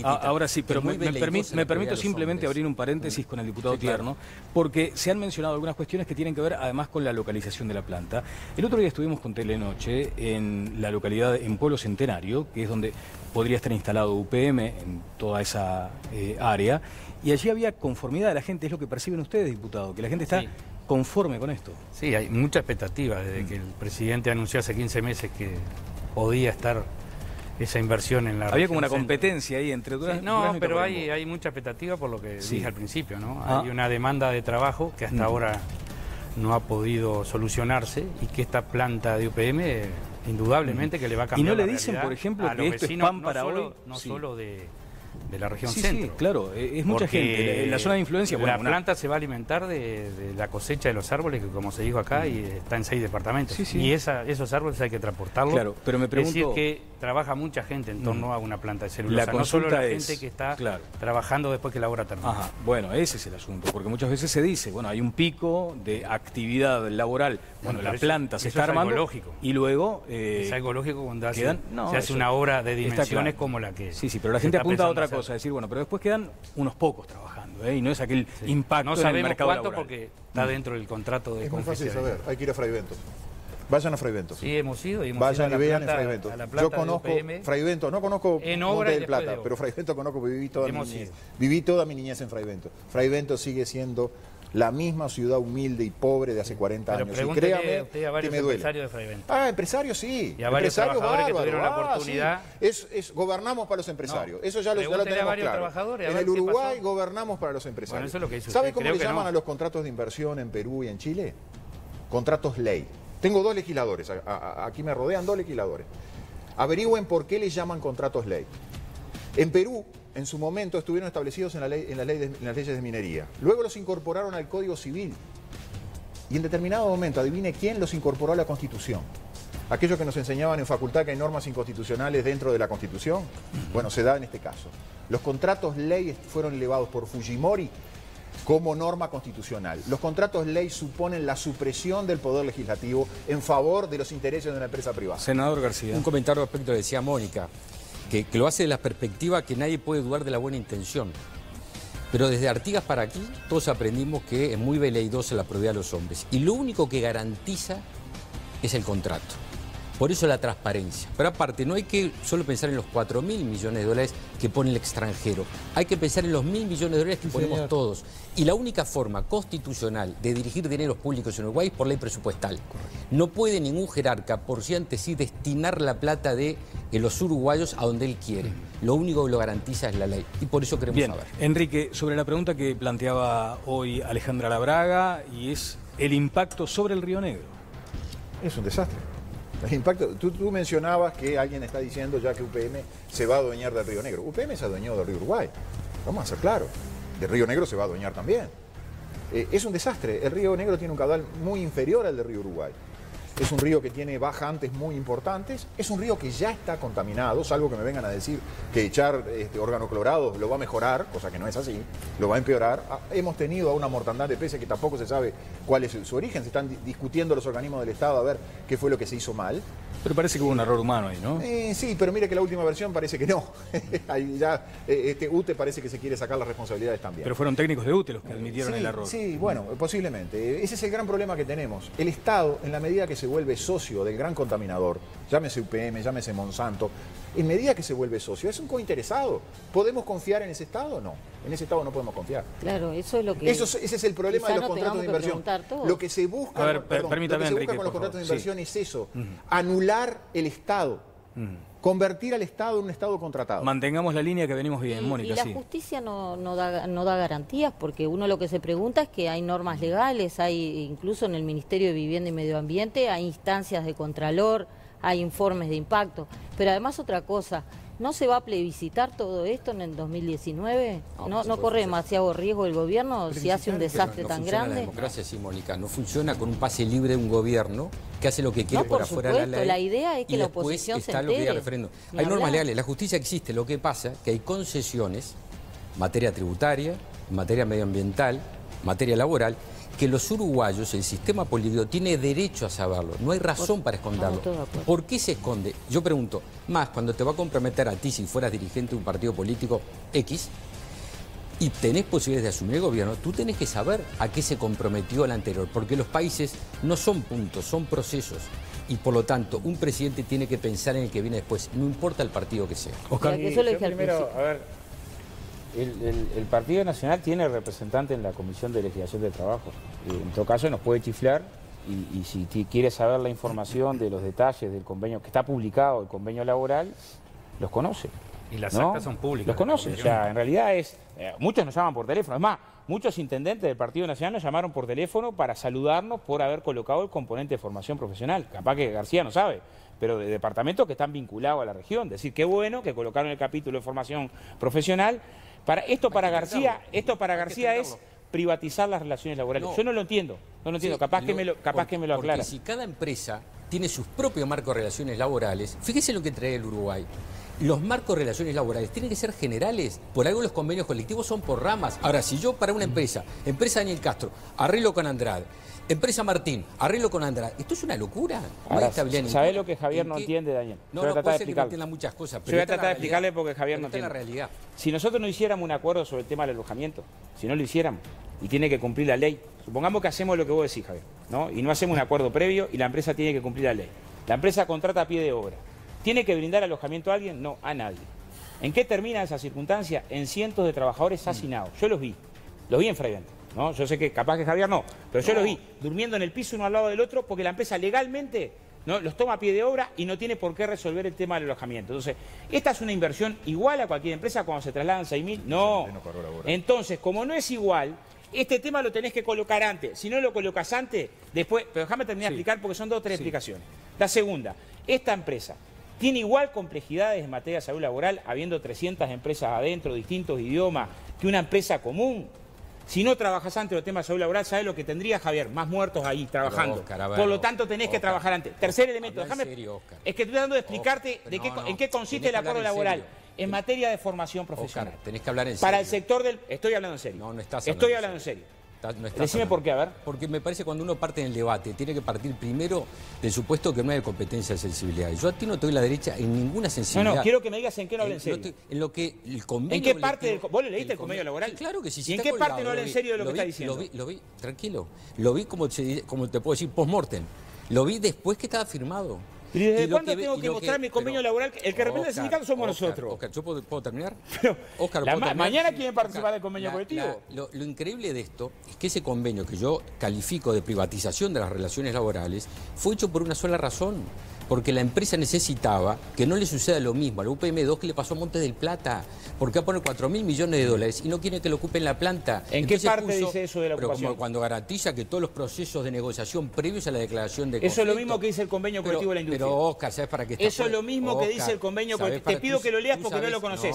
ahora sí, pero me permito simplemente abrir un paréntesis con el diputado Tierno, porque se han mencionado algunas cuestiones que tienen que ver además con la localización de la planta. El otro día estuvimos con Telenoche en la localidad, en Pueblo Centenario, que es donde podría estar instalado UPM en toda esa área, y allí había conformidad de la gente. Es lo que perciben ustedes, diputado, que la gente está conforme con esto. Sí, hay mucha expectativa desde que el presidente anunció hace 15 meses que podía estar esa inversión en la Había como una competencia ahí entre Durazno, no, Durazno y pero Tacuarembó. hay mucha expectativa por lo que dije al principio, ¿no? Hay una demanda de trabajo que hasta ahora no ha podido solucionarse y que esta planta de UPM indudablemente que le va a cambiar. ¿Y no le dicen, por ejemplo, que esto es pan para hoy? No solo de la región sí, centro. Sí, claro, es mucha gente. En la zona de influencia... La planta se va a alimentar de la cosecha de los árboles, que como se dijo acá, y está en 6 departamentos. Sí, sí. Y esos árboles hay que transportarlos. Claro, pero me pregunto... Es decir, que trabaja mucha gente en torno a una planta de celulosa. No solo la gente que está trabajando después que la obra termina. Ajá, bueno, ese es el asunto, porque muchas veces se dice, bueno, hay un pico de actividad laboral, bueno, la planta se está armando, lógico. Y luego... es algo lógico cuando se hace hace una obra de dimensiones como la que... Sí, pero la gente apunta a otra cosa, es decir, bueno, pero después quedan unos pocos trabajando, y no es aquel impacto en el mercado laboral. No sabemos cuánto porque está dentro del contrato de Es muy fácil saber, hay que ir a Fray Bentos. Vayan a Fray Bentos. Sí, hemos ido. Vayan y vean en Fray Bentos. Yo conozco Fray Bentos, no conozco Monte del Plata, pero Fray Bentos conozco, viví toda mi niñez en Fray Bentos. Fray Bentos sigue siendo la misma ciudad humilde y pobre de hace 40 años. Y créame usted a varios que me duele. Empresarios de Fray Bentos. Empresarios sí. Y a varios trabajadores que tuvieron la oportunidad. Sí. Gobernamos para los empresarios. Eso ya lo tenemos claro. En el Uruguay gobernamos para los empresarios. Bueno, eso es lo que hizo ¿Sabe usted? cómo le llaman a los contratos de inversión en Perú y en Chile? Contratos ley. Tengo 2 legisladores, aquí me rodean 2 legisladores. Averigüen por qué les llaman contratos ley. En Perú, en su momento, estuvieron establecidos en las leyes de minería. Luego los incorporaron al Código Civil. Y en determinado momento, adivine quién los incorporó a la Constitución. Aquellos que nos enseñaban en facultad que hay normas inconstitucionales dentro de la Constitución. Bueno, se da en este caso. Los contratos ley fueron elevados por Fujimori como norma constitucional. Los contratos ley suponen la supresión del poder legislativo en favor de los intereses de una empresa privada. Senador García. Un comentario respecto a lo que decía Mónica, que lo hace de la perspectiva que nadie puede dudar de la buena intención. Pero desde Artigas para aquí, todos aprendimos que es muy veleidosa la probidad de los hombres. Y lo único que garantiza es el contrato. Por eso la transparencia. Pero aparte, no hay que solo pensar en los 4.000 millones de dólares que pone el extranjero. Hay que pensar en los 1.000 millones de dólares que ponemos todos. Y la única forma constitucional de dirigir dineros públicos en Uruguay es por ley presupuestal. No puede ningún jerarca, por sí ante sí, destinar la plata de los uruguayos a donde él quiere. Lo único que lo garantiza es la ley. Y por eso queremos saber. Enrique, sobre la pregunta que planteaba hoy Alejandra Labraga, y es el impacto sobre el Río Negro. Es un desastre. El impacto, tú mencionabas que alguien está diciendo ya que UPM se va a adueñar del Río Negro. UPM se adueñó del Río Uruguay. Vamos a ser claros. Del Río Negro se va a adueñar también. Es un desastre. El Río Negro tiene un caudal muy inferior al del Río Uruguay. Es un río que tiene bajantes muy importantes. Es un río que ya está contaminado, salvo que me vengan a decir que echar organoclorados lo va a mejorar, cosa que no es así, lo va a empeorar. Hemos tenido una mortandad de peces que tampoco se sabe cuál es su origen. Se están discutiendo los organismos del Estado a ver qué fue lo que se hizo mal. Pero parece que hubo un error humano ahí, ¿no? Sí, pero mire que la última versión parece que no. Ahí ya UTE parece que se quiere sacar las responsabilidades también. Pero fueron técnicos de UTE los que admitieron el error. Sí, bueno, posiblemente. Ese es el gran problema que tenemos. El Estado, en la medida que se vuelve socio del gran contaminador, llámese UPM, llámese Monsanto, en medida que se vuelve socio, es un cointeresado. ¿Podemos confiar en ese Estado? No. En ese Estado no podemos confiar. Claro, eso es lo que... Ese es el problema de los contratos de inversión. Lo que se busca, permítame, lo que se busca Enrique, con los contratos de inversión es eso, anular el Estado. Convertir al Estado en un Estado contratado. Mantengamos la línea que venimos bien, Mónica. Y la justicia no da garantías, porque uno lo que se pregunta es que hay normas legales, hay incluso en el Ministerio de Vivienda y Medio Ambiente, hay instancias de contralor, hay informes de impacto. Pero además otra cosa, ¿no se va a plebiscitar todo esto en el 2019? ¿No corre demasiado riesgo el gobierno si hace un desastre tan grande? La democracia, sí, Mónica, no funciona con un pase libre de un gobierno que hace lo que quiere por afuera de la ley. La idea es que la oposición se entere. Lo que diga el referéndum. Hay normas legales, la justicia existe, lo que pasa es que hay concesiones en materia tributaria, en materia medioambiental, en materia laboral, que los uruguayos, el sistema político, tiene derecho a saberlo. No hay razón para esconderlo. ¿Por qué se esconde? Yo pregunto, más cuando te va a comprometer a ti, si fueras dirigente de un partido político X, y tenés posibilidades de asumir el gobierno, tú tenés que saber a qué se comprometió el anterior, porque los países no son puntos, son procesos. Y por lo tanto, un presidente tiene que pensar en el que viene después, no importa el partido que sea. Oscar, yo primero, a ver, el Partido Nacional tiene representante en la Comisión de Legislación del Trabajo. En todo caso nos puede chiflar y si quiere saber la información de los detalles del convenio que está publicado, el convenio laboral, los conoce. Y las actas son públicas. Los conoce. O sea, en realidad muchos nos llaman por teléfono. Es más, muchos intendentes del Partido Nacional nos llamaron por teléfono para saludarnos por haber colocado el componente de formación profesional. Capaz que García no sabe, pero de departamentos que están vinculados a la región. Decir, qué bueno que colocaron el capítulo de formación profesional. Esto para García es privatizar las relaciones laborales. Yo no lo entiendo, capaz que me lo aclara. Porque si cada empresa tiene sus propios marcos de relaciones laborales, fíjese lo que trae el Uruguay. Los marcos de relaciones laborales tienen que ser generales. Por algo los convenios colectivos son por ramas. Ahora, si yo para una empresa Daniel Castro, arreglo con Andrade, empresa Martín, arreglo con Andrade, esto es una locura. ¿Sabés lo que Javier no entiende, Daniel? No puede ser que no entienda muchas cosas. Yo voy a tratar de explicarle porque Javier no entiende. La realidad. Si nosotros no hiciéramos un acuerdo sobre el tema del alojamiento, si no lo hiciéramos y tiene que cumplir la ley, supongamos que hacemos lo que vos decís, Javier, ¿no? Y no hacemos un acuerdo previo y la empresa tiene que cumplir la ley. La empresa contrata a pie de obra. ¿Tiene que brindar alojamiento a alguien? No, a nadie. ¿En qué termina esa circunstancia? En cientos de trabajadores hacinados. Yo los vi en Freivent, ¿no? Yo sé que capaz que Javier no, pero yo los vi durmiendo en el piso uno al lado del otro porque la empresa legalmente los toma a pie de obra y no tiene por qué resolver el tema del alojamiento. Entonces, ¿esta es una inversión igual a cualquier empresa cuando se trasladan 6.000? No. Entonces, como no es igual, este tema lo tenés que colocar antes. Si no lo colocas antes, después... Pero déjame terminar de explicar porque son 2 o 3 explicaciones. La segunda, esta empresa tiene igual complejidades en materia de salud laboral, habiendo 300 empresas adentro, distintos idiomas, que una empresa común. Si no trabajas antes los temas de salud laboral, ¿sabes lo que tendría, Javier? Más muertos ahí trabajando. Por lo tanto, tenés que trabajar antes. Tercer elemento, déjame... Es que estoy tratando de explicarte en qué consiste el acuerdo laboral. En materia de formación profesional. Tenés que hablar en serio. Para el sector del... Estoy hablando en serio. No estás Estoy hablando en serio. Decime por qué, a ver. Porque me parece que cuando uno parte en el debate, tiene que partir primero del supuesto que no hay competencia de sensibilidad. Y yo a ti no te doy la derecha en ninguna sensibilidad. No, quiero que me digas en qué no habla en serio. En lo que el convenio... ¿En qué parte ¿Vos le leíste el convenio laboral? Sí, claro que sí. ¿Y en qué parte no habla en serio de lo que está diciendo? Lo vi, tranquilo. Lo vi como te puedo decir, post-mortem. Lo vi después que estaba firmado. ¿Y desde cuándo tengo que mostrar mi convenio laboral? El que representa el sindicato somos nosotros. Oscar, ¿yo puedo terminar? Mañana quieren participar del convenio colectivo. Lo increíble de esto es que ese convenio que yo califico de privatización de las relaciones laborales fue hecho por una sola razón. Porque la empresa necesitaba que no le suceda lo mismo a la UPM2 que le pasó a Montes del Plata. Porque va a poner 4.000 millones de dólares y no quiere que lo ocupen la planta. ¿En qué parte dice eso de la ocupación? Como cuando garantiza que todos los procesos de negociación previos a la declaración de conflicto... Eso es lo mismo que dice el convenio colectivo de la industria. Pero, Oscar, ¿sabes para qué está? Eso es lo mismo que dice el convenio colectivo. Te pido que lo leas porque no lo conoces.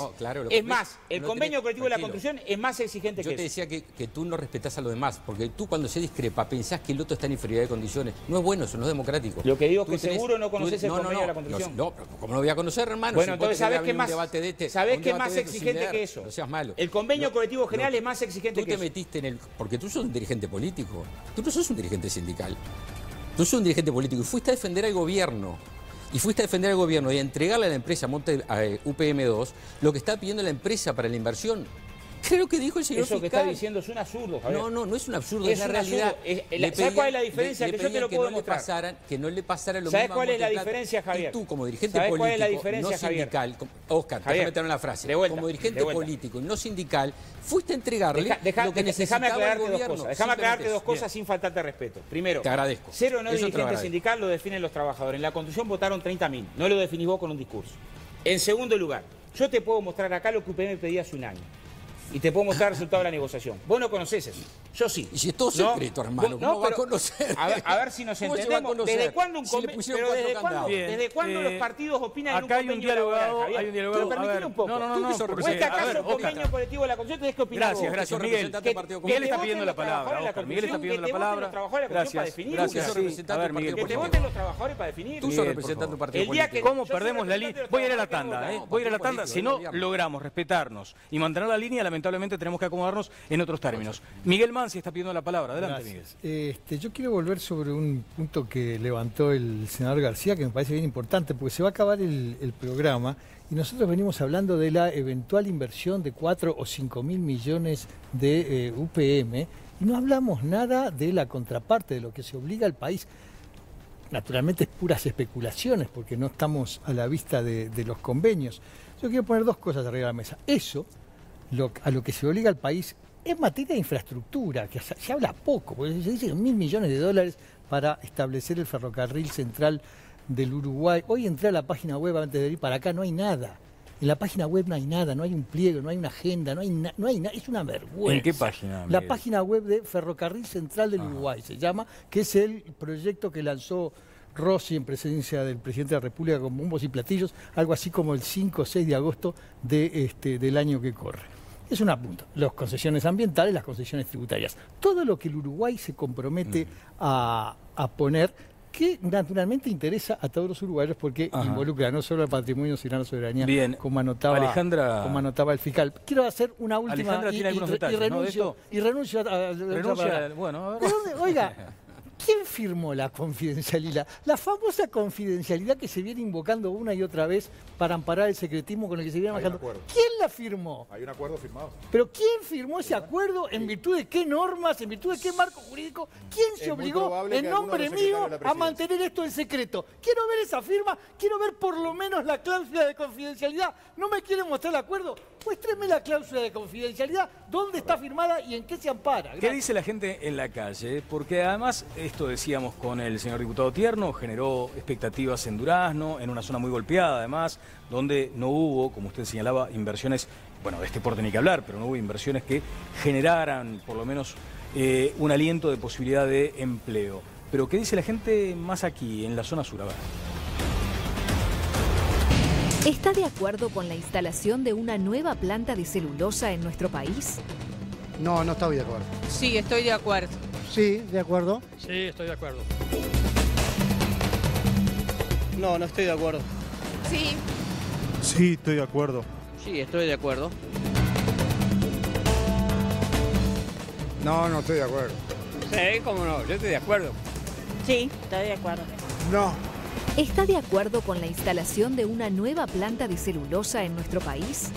Es más, el convenio colectivo de la construcción es más exigente que eso. Yo te decía que tú no respetás a los demás, porque tú cuando se discrepa pensás que el otro está en inferioridad de condiciones. No es bueno, eso no es democrático. Lo que digo es que seguro no conoces el convenio de la construcción. No, pero ¿cómo lo voy a conocer, hermano? Bueno, entonces ¿sabés qué es más exigente que eso? No seas malo. El convenio colectivo general es más exigente que eso. Tú te metiste en el... Porque tú sos un dirigente político. Tú no sos un dirigente sindical. Tú sos un dirigente político y fuiste a defender al gobierno. Y fuiste a defender al gobierno y a entregarle a la empresa UPM2 lo que está pidiendo la empresa para la inversión. Creo que dijo el señor Eso fiscal. que está diciendo es un absurdo, Javier. No es un absurdo, es la realidad. ¿Sabes cuál es la diferencia? Que yo te lo puedo mostrar. Que no le pasara lo mismo. ¿Sabes cuál es la diferencia, Javier? Y tú, como dirigente político, cuál es la diferencia, no sindical, Oscar, déjame meter en la frase. Como dirigente político y no sindical, fuiste a entregarle lo que necesitaba el gobierno. Déjame aclararte dos cosas sin faltarte respeto. Primero, te agradezco. Ser o no dirigente sindical lo definen los trabajadores. En la Constitución votaron 30.000. No lo definís vos con un discurso. En segundo lugar, yo te puedo mostrar acá lo que UPM pedía hace un año. Y te puedo mostrar el resultado de la negociación. Vos no conocés eso. Yo sí. Y si es todo secreto, hermano, ¿cómo va a conocer? A ver si nos entendemos. ¿Desde cuándo un ¿desde cuándo los partidos opinan en un convenio? Hay un dialogado. Pero permitime un poco. No. ¿Fue que acaso un convenio colectivo de la Constitución tenés que opinar vos? Gracias, Miguel. Miguel está pidiendo la palabra, Oscar. Miguel está pidiendo la palabra. Gracias. A ver, Miguel, que te voten los trabajadores para definir. Tú sos representante de un partido político. ¿Cómo perdemos la línea? Voy a ir a la tanda, Voy a ir a la tanda. Si no logramos respetarnos y mantener la línea, lamentablemente tenemos que acomodarnos en otros términos. Miguel Mansi está pidiendo la palabra. Adelante, Miguel. Yo quiero volver sobre un punto que levantó el senador García, que me parece bien importante, porque se va a acabar el programa y nosotros venimos hablando de la eventual inversión de 4 o 5 mil millones de UPM y no hablamos nada de la contraparte, de lo que se obliga al país. Naturalmente es puras especulaciones, porque no estamos a la vista de los convenios. Yo quiero poner dos cosas arriba de la mesa. Eso, a lo que se obliga al país, es materia de infraestructura, que se habla poco, porque se dice 1.000 millones de dólares para establecer el ferrocarril central del Uruguay. Hoy entré a la página web antes de ir para acá, no hay nada. En la página web no hay nada, no hay un pliego, no hay una agenda, no hay nada, es una vergüenza. ¿En qué página, Miguel? La página web de Ferrocarril Central del Uruguay se llama, que es el proyecto que lanzó Rossi en presencia del presidente de la República con bombos y platillos, algo así como el 5 o 6 de agosto del año que corre. Es una punta. Las concesiones ambientales, las concesiones tributarias. Todo lo que el Uruguay se compromete a poner, que naturalmente interesa a todos los uruguayos porque involucra no solo al patrimonio, sino a la soberanía, bien, como anotaba el fiscal. Quiero hacer una última... Alejandra tiene algunos detalles, ¿no? Y renuncio a... Bueno, a ver. ¿De dónde? Oiga... ¿Quién firmó la confidencialidad? La famosa confidencialidad que se viene invocando una y otra vez para amparar el secretismo con el que se viene manejando. ¿Quién la firmó? Hay un acuerdo firmado. ¿Pero quién firmó ese acuerdo? ¿En virtud de qué normas? ¿En virtud de qué marco jurídico? ¿Quién se obligó en nombre mío a mantener esto en secreto? Quiero ver esa firma, quiero ver por lo menos la cláusula de confidencialidad. ¿No me quieren mostrar el acuerdo? Muéstreme la cláusula de confidencialidad, dónde está firmada y en qué se ampara. ¿Qué dice la gente en la calle? Porque además, esto decíamos con el señor diputado Tierno, generó expectativas en Durazno, en una zona muy golpeada además, donde no hubo, como usted señalaba, inversiones, bueno, de este porte ni que hablar, pero no hubo inversiones que generaran por lo menos un aliento de posibilidad de empleo. Pero ¿qué dice la gente más aquí, en la zona sur? A ver. ¿Está de acuerdo con la instalación de una nueva planta de celulosa en nuestro país? No, no estoy de acuerdo. Sí, estoy de acuerdo. Sí, de acuerdo. Sí, estoy de acuerdo. No, no estoy de acuerdo. Sí. Sí, estoy de acuerdo. Sí, estoy de acuerdo. No, no estoy de acuerdo. Sí, cómo no, yo estoy de acuerdo. Sí, estoy de acuerdo. No. ¿Está de acuerdo con la instalación de una nueva planta de celulosa en nuestro país?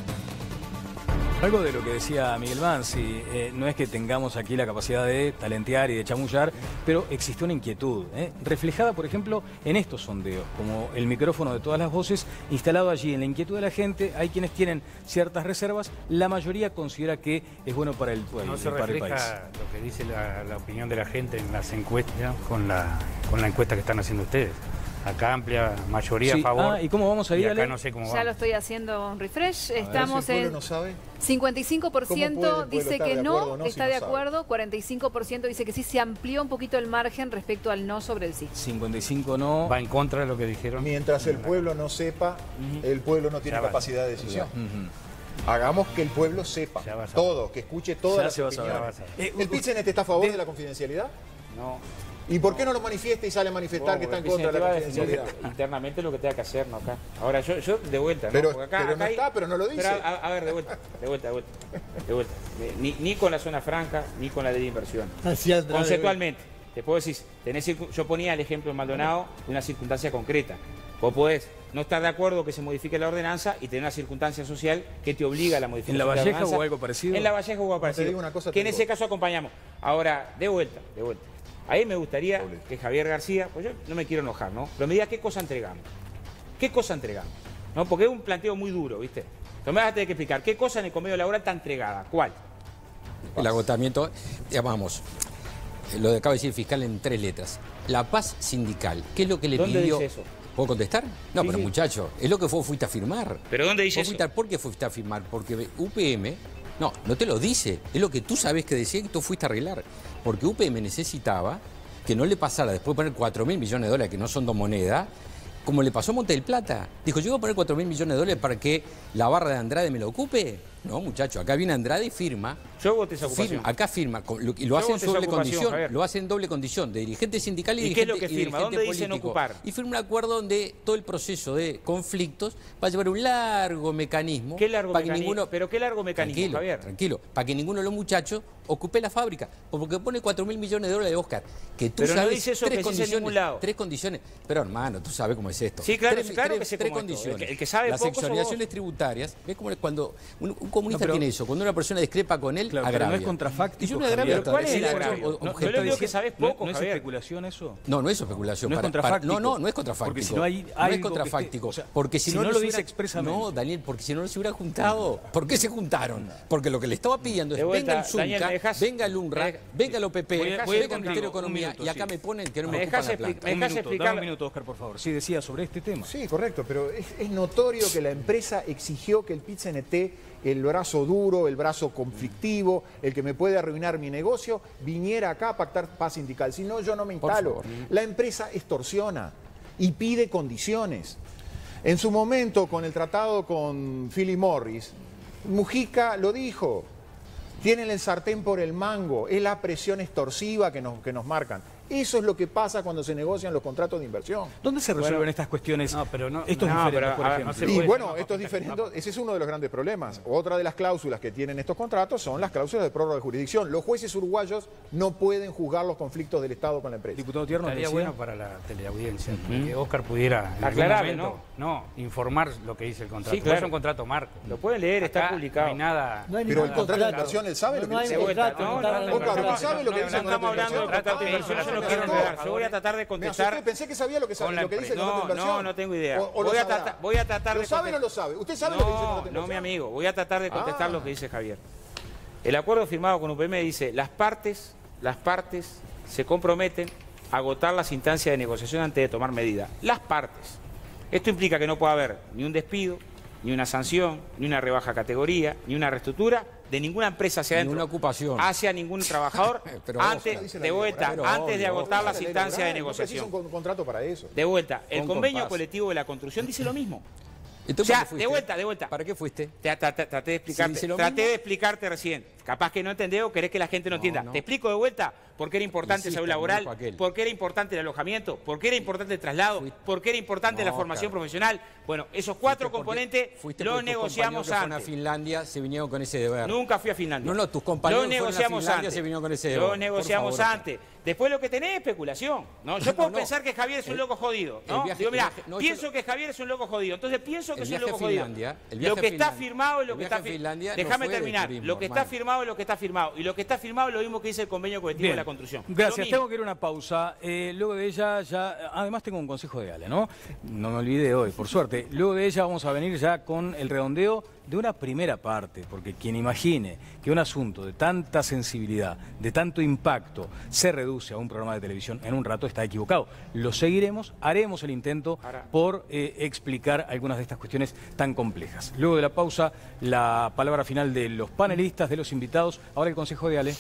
Algo de lo que decía Miguel Mansi, no es que tengamos aquí la capacidad de talentear y de chamullar, pero existe una inquietud, reflejada, por ejemplo, en estos sondeos, como el micrófono de todas las voces instalado allí en la inquietud de la gente. Hay quienes tienen ciertas reservas, la mayoría considera que es bueno para el país. No se refleja lo que dice la opinión de la gente en las encuestas con la encuesta que están haciendo ustedes. Acá amplia mayoría a favor. ¿Y cómo vamos a ir? Acá no sé cómo va. Ya lo estoy haciendo un refresh. Estamos si el pueblo no sabe. 55% dice que no, está de acuerdo, sabe? 45% dice que sí, se amplió un poquito el margen respecto al no sobre el sí. 55 no. Va en contra de lo que dijeron. Mientras el pueblo no sepa, el pueblo no tiene capacidad de decisión. Hagamos que el pueblo sepa todo, que escuche todas las opiniones. ¿El PIT-CNT está a favor de la confidencialidad? No. ¿Y por qué no lo manifiesta y sale a manifestar que está en contra de la confidencialidad? Internamente lo que tenga que hacer, ¿no? Acá. Ahora, yo de vuelta, ¿no? Pero, acá no está, pero no lo dice. Pero, a ver, de vuelta. Ni con la zona franca, ni con la de inversión. Conceptualmente, te puedo decir, yo ponía el ejemplo en Maldonado de una circunstancia concreta. Vos podés no estar de acuerdo que se modifique la ordenanza y tener una circunstancia social que te obliga a la modificación. ¿En La de Valleja ordenanza. o algo parecido? En La Valleja o algo parecido. Te digo una cosa, que en ese caso acompañamos. Ahora, de vuelta. Ahí me gustaría que Javier García, pues yo no me quiero enojar, ¿no? Pero me diga qué cosa entregamos. ¿Qué cosa entregamos? ¿No? Porque es un planteo muy duro, ¿viste? Entonces me vas a tener que explicar qué cosa en el convenio laboral está entregada. ¿Cuál? El agotamiento, llamamos, lo que acaba de decir el fiscal en 3 letras. La paz sindical. ¿Qué es lo que le ¿Dónde pidió? dice eso? ¿Puedo contestar? No, Sí, pero sí. muchacho, es lo que vos fuiste a firmar. ¿Pero dónde dice eso? ¿Por qué fuiste a firmar? Porque UPM, no te lo dice. Es lo que tú sabes que decía y tú fuiste a arreglar. Porque UPM necesitaba que no le pasara después de poner 4.000 millones de dólares, que no son dos monedas, como le pasó a Monte del Plata. Dijo, yo voy a poner 4.000 millones de dólares para que la barra de Andrade me lo ocupe. No, muchacho, acá viene Andrade y firma. Yo voté esa ocupación. Acá firma, y lo hace en doble condición. Lo hace en doble condición, de dirigente sindical y ¿Y qué es dirigente lo que firma? dirigente ¿Dónde dice no político. ocupar? Y firma un acuerdo donde todo el proceso de conflictos va a llevar un largo mecanismo. ¿Qué largo para que mecanismo? ninguno, ¿Pero qué largo mecanismo, Javier? Tranquilo, para que ninguno de los muchachos ocupe la fábrica. Porque pone 4.000 millones de dólares de Oscar. Que tú Pero no sabes dice eso 3 que se dice en condiciones. ningún lado. 3 condiciones. Pero hermano, tú sabes cómo es esto. Sí, claro, Tres- claro tres- que sé tres cómo es esto. condiciones. El que sabe Las poco sos exoneraciones vos. tributarias, ¿ves cómo es cuando un comunista No, pero- tiene eso? Cuando una persona discrepa con él, Claro, pero agravia. no es contrafáctico, Y yo no Javier. agravio. ¿Pero cuál es el Sí, agravio? o- No, objeto- yo le digo que sabes poco, ¿No es Javier. especulación eso? No, no es especulación. No es Para- contrafáctico. no es contrafáctico. Porque si no hay No es algo que contrafáctico. esté- o sea, porque si, si no no lo se dice hubiera- expresamente. No, Daniel, porque si no se hubiera juntado. ¿Por qué se juntaron? Porque lo que le estaba pidiendo es De vuelta, venga el Daniel, ZUNCA, ¿me dejás? venga el UNRWA, venga el OPP, Voy a venga ir el Ministerio contigo, de Economía un minuto, y acá sí. me ponen que no ¿Me me ocupan dejás la planta. ¿Me Un dejas minuto, explicar? dame un minuto, Oscar, por favor. Sí, decía sobre este tema. Sí, correcto, pero es notorio que la empresa exigió que el PIT-CNT, el brazo duro, el brazo conflictivo, el que me puede arruinar mi negocio, viniera acá a pactar paz sindical. Si no, yo no me instalo. La empresa extorsiona y pide condiciones. En su momento, con el tratado con Philip Morris, Mujica lo dijo. Tienen el sartén por el mango, es la presión extorsiva que nos marcan. Eso es lo que pasa cuando se negocian los contratos de inversión. ¿Dónde se resuelven estas cuestiones? No, pero no- Estos no, diferentes, pero, por a ver, ejemplo. no se Y puede bueno, llamar estos diferentes, ese es uno de los grandes problemas. Otra de las cláusulas que tienen estos contratos son las cláusulas de prórroga de jurisdicción. Los jueces uruguayos no pueden juzgar los conflictos del Estado con la empresa. Diputado Tierno, Estaría decía. bueno para la teleaudiencia que Oscar pudiera en Aclarable, algún momento, informar lo que dice el contrato. Sí, claro. Es un contrato marco. Lo pueden leer, está Acá publicado. No hay nada. No hay Pero el ningún contrato de contrato. inversión, él sabe lo que No hay dice. un vuelta, contrato. no, contrato de Oscar, inversión. ¿usted sabe lo que dice el No estamos hablando de contrato de inversión, yo no quiero enredar. Yo voy a tratar de Me contestar. asusté, pensé que sabía lo que, con la lo que dice el empresa. contrato de inversión. No tengo idea. O lo Voy a sabrá. tratar ¿Lo de sabe o no lo sabe? ¿Usted sabe lo que dice el contrato de No, mi inversión? amigo, voy a tratar de contestar Ah. lo que dice Javier. El acuerdo firmado con UPM dice, las partes se comprometen a agotar las instancias de negociación antes de tomar medidas. Las partes. Esto implica que no puede haber ni un despido, ni una sanción, ni una rebaja categoría, ni una reestructura de ninguna empresa hacia adentro. Ninguna ocupación. Hacia ningún trabajador Pero antes, Dice la de ley vuelta, laboral. Pero antes de obvio, agotar las La ley instancias de laboral, negociación. No precisa un contrato para eso. De vuelta, el Con convenio compás. colectivo de la construcción dice lo mismo. Entonces, O sea, ¿para qué fuiste? de vuelta. ¿Para qué fuiste? Traté de explicarte, dice lo traté mismo. de explicarte recién. Capaz que no entendés o querés que la gente no entienda. no. Te explico de vuelta por qué era importante Insista, salud laboral, dijo aquel. por qué era importante el alojamiento, por qué era importante el traslado, por qué era importante la formación profesional. Bueno, esos 4 componentes Fuiste los porque tus negociamos compañeros que fueron antes. a Finlandia se vinieron con ese deber. Nunca fui a Finlandia. No, tus compañeros Lo fueron a negociamos Finlandia, antes. se vinieron con ese deber. Lo negociamos Por favor. antes. Después lo que tenés es especulación. ¿no? Yo puedo no. pensar que Javier es un loco jodido. ¿no? el viaje- Digo, mira, el viaje- no, pienso yo- que Javier es un loco jodido. Entonces pienso que El es un viaje loco a jodido. Finlandia, el Lo viaje que a está Finlandia- firmado es lo el que viaje está a Finlandia no Déjame fue de terminar. turismo, Lo que está hermano. firmado es lo que está firmado. Y lo que está firmado es lo mismo que dice el convenio colectivo Bien. de la construcción. Gracias, Lo mismo. tengo que ir a una pausa. Luego de ella ya... Además tengo un consejo de Ale, ¿no? No me olvidé hoy, por suerte. Luego de ella vamos a venir ya con el redondeo de una primera parte, porque quien imagine que un asunto de tanta sensibilidad, de tanto impacto, se reduce a un programa de televisión en un rato, está equivocado. Lo seguiremos, haremos el intento por explicar algunas de estas cuestiones tan complejas. Luego de la pausa, la palabra final de los panelistas, de los invitados. Ahora el consejo de Ale.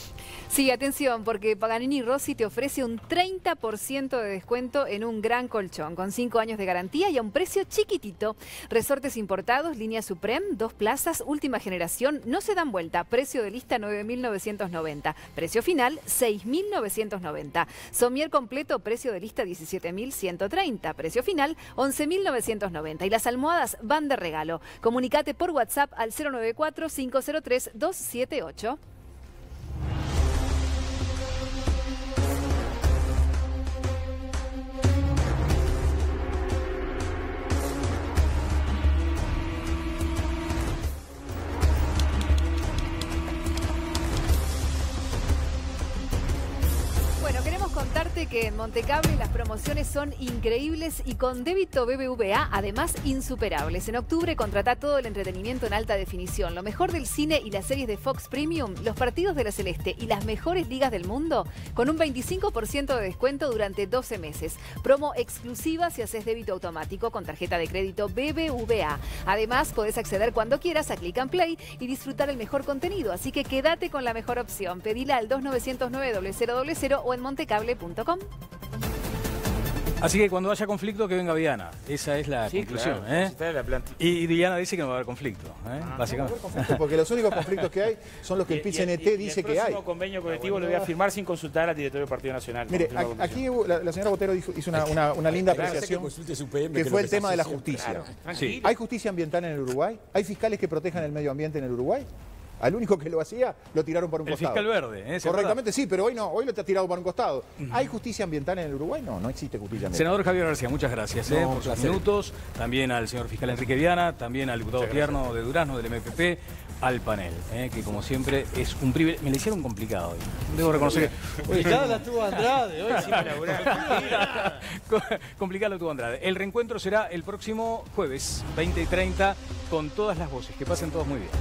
Sí, atención, porque Paganini Rossi te ofrece un 30% de descuento en un gran colchón, con 5 años de garantía y a un precio chiquitito. Resortes importados, línea Supreme, 2 plazas, última generación, no se dan vuelta. Precio de lista 9.990. Precio final 6.990. Somier completo, precio de lista 17.130. Precio final 11.990. Y las almohadas van de regalo. Comunicate por WhatsApp al 094-503-278. que en Montecable las promociones son increíbles y con débito BBVA además insuperables. En octubre contratá todo el entretenimiento en alta definición, lo mejor del cine y las series de Fox Premium, los partidos de la Celeste y las mejores ligas del mundo con un 25% de descuento durante 12 meses. Promo exclusiva si haces débito automático con tarjeta de crédito BBVA. Además, podés acceder cuando quieras a Click and Play y disfrutar el mejor contenido, así que quédate con la mejor opción. Pedila al 2909-0000 o en montecable.com. Así que cuando haya conflicto, que venga Viana. Esa es la conclusión. Claro, Y Viana dice que no va a haber conflicto. Básicamente. Porque los únicos conflictos que hay son los que el PIT-CNT dice que hay. El próximo convenio colectivo lo voy a firmar sin consultar al directorio del Partido Nacional. Mire, aquí la señora Botero hizo una linda apreciación, que fue el tema de la justicia. Sí. ¿Hay justicia ambiental en el Uruguay? ¿Hay fiscales que protejan el medio ambiente en el Uruguay? Al único que lo hacía, lo tiraron por un costado. El fiscal verde. Correctamente, sí, pero hoy no, hoy lo está tirado por un costado. ¿Hay justicia ambiental en el Uruguay? No, no existe justicia ambiental. Senador Javier García, muchas gracias por sus minutos. También al señor fiscal Enrique Viana, también al diputado Tierno de Durazno, del MPP, al panel, que como siempre es un privilegio. Me le hicieron complicado hoy. Debo reconocer que... Ya la tuvo Andrade, hoy sí complicado la tuvo Andrade. El reencuentro será el próximo jueves, 20 y 30, con todas las voces. Que pasen todos muy bien.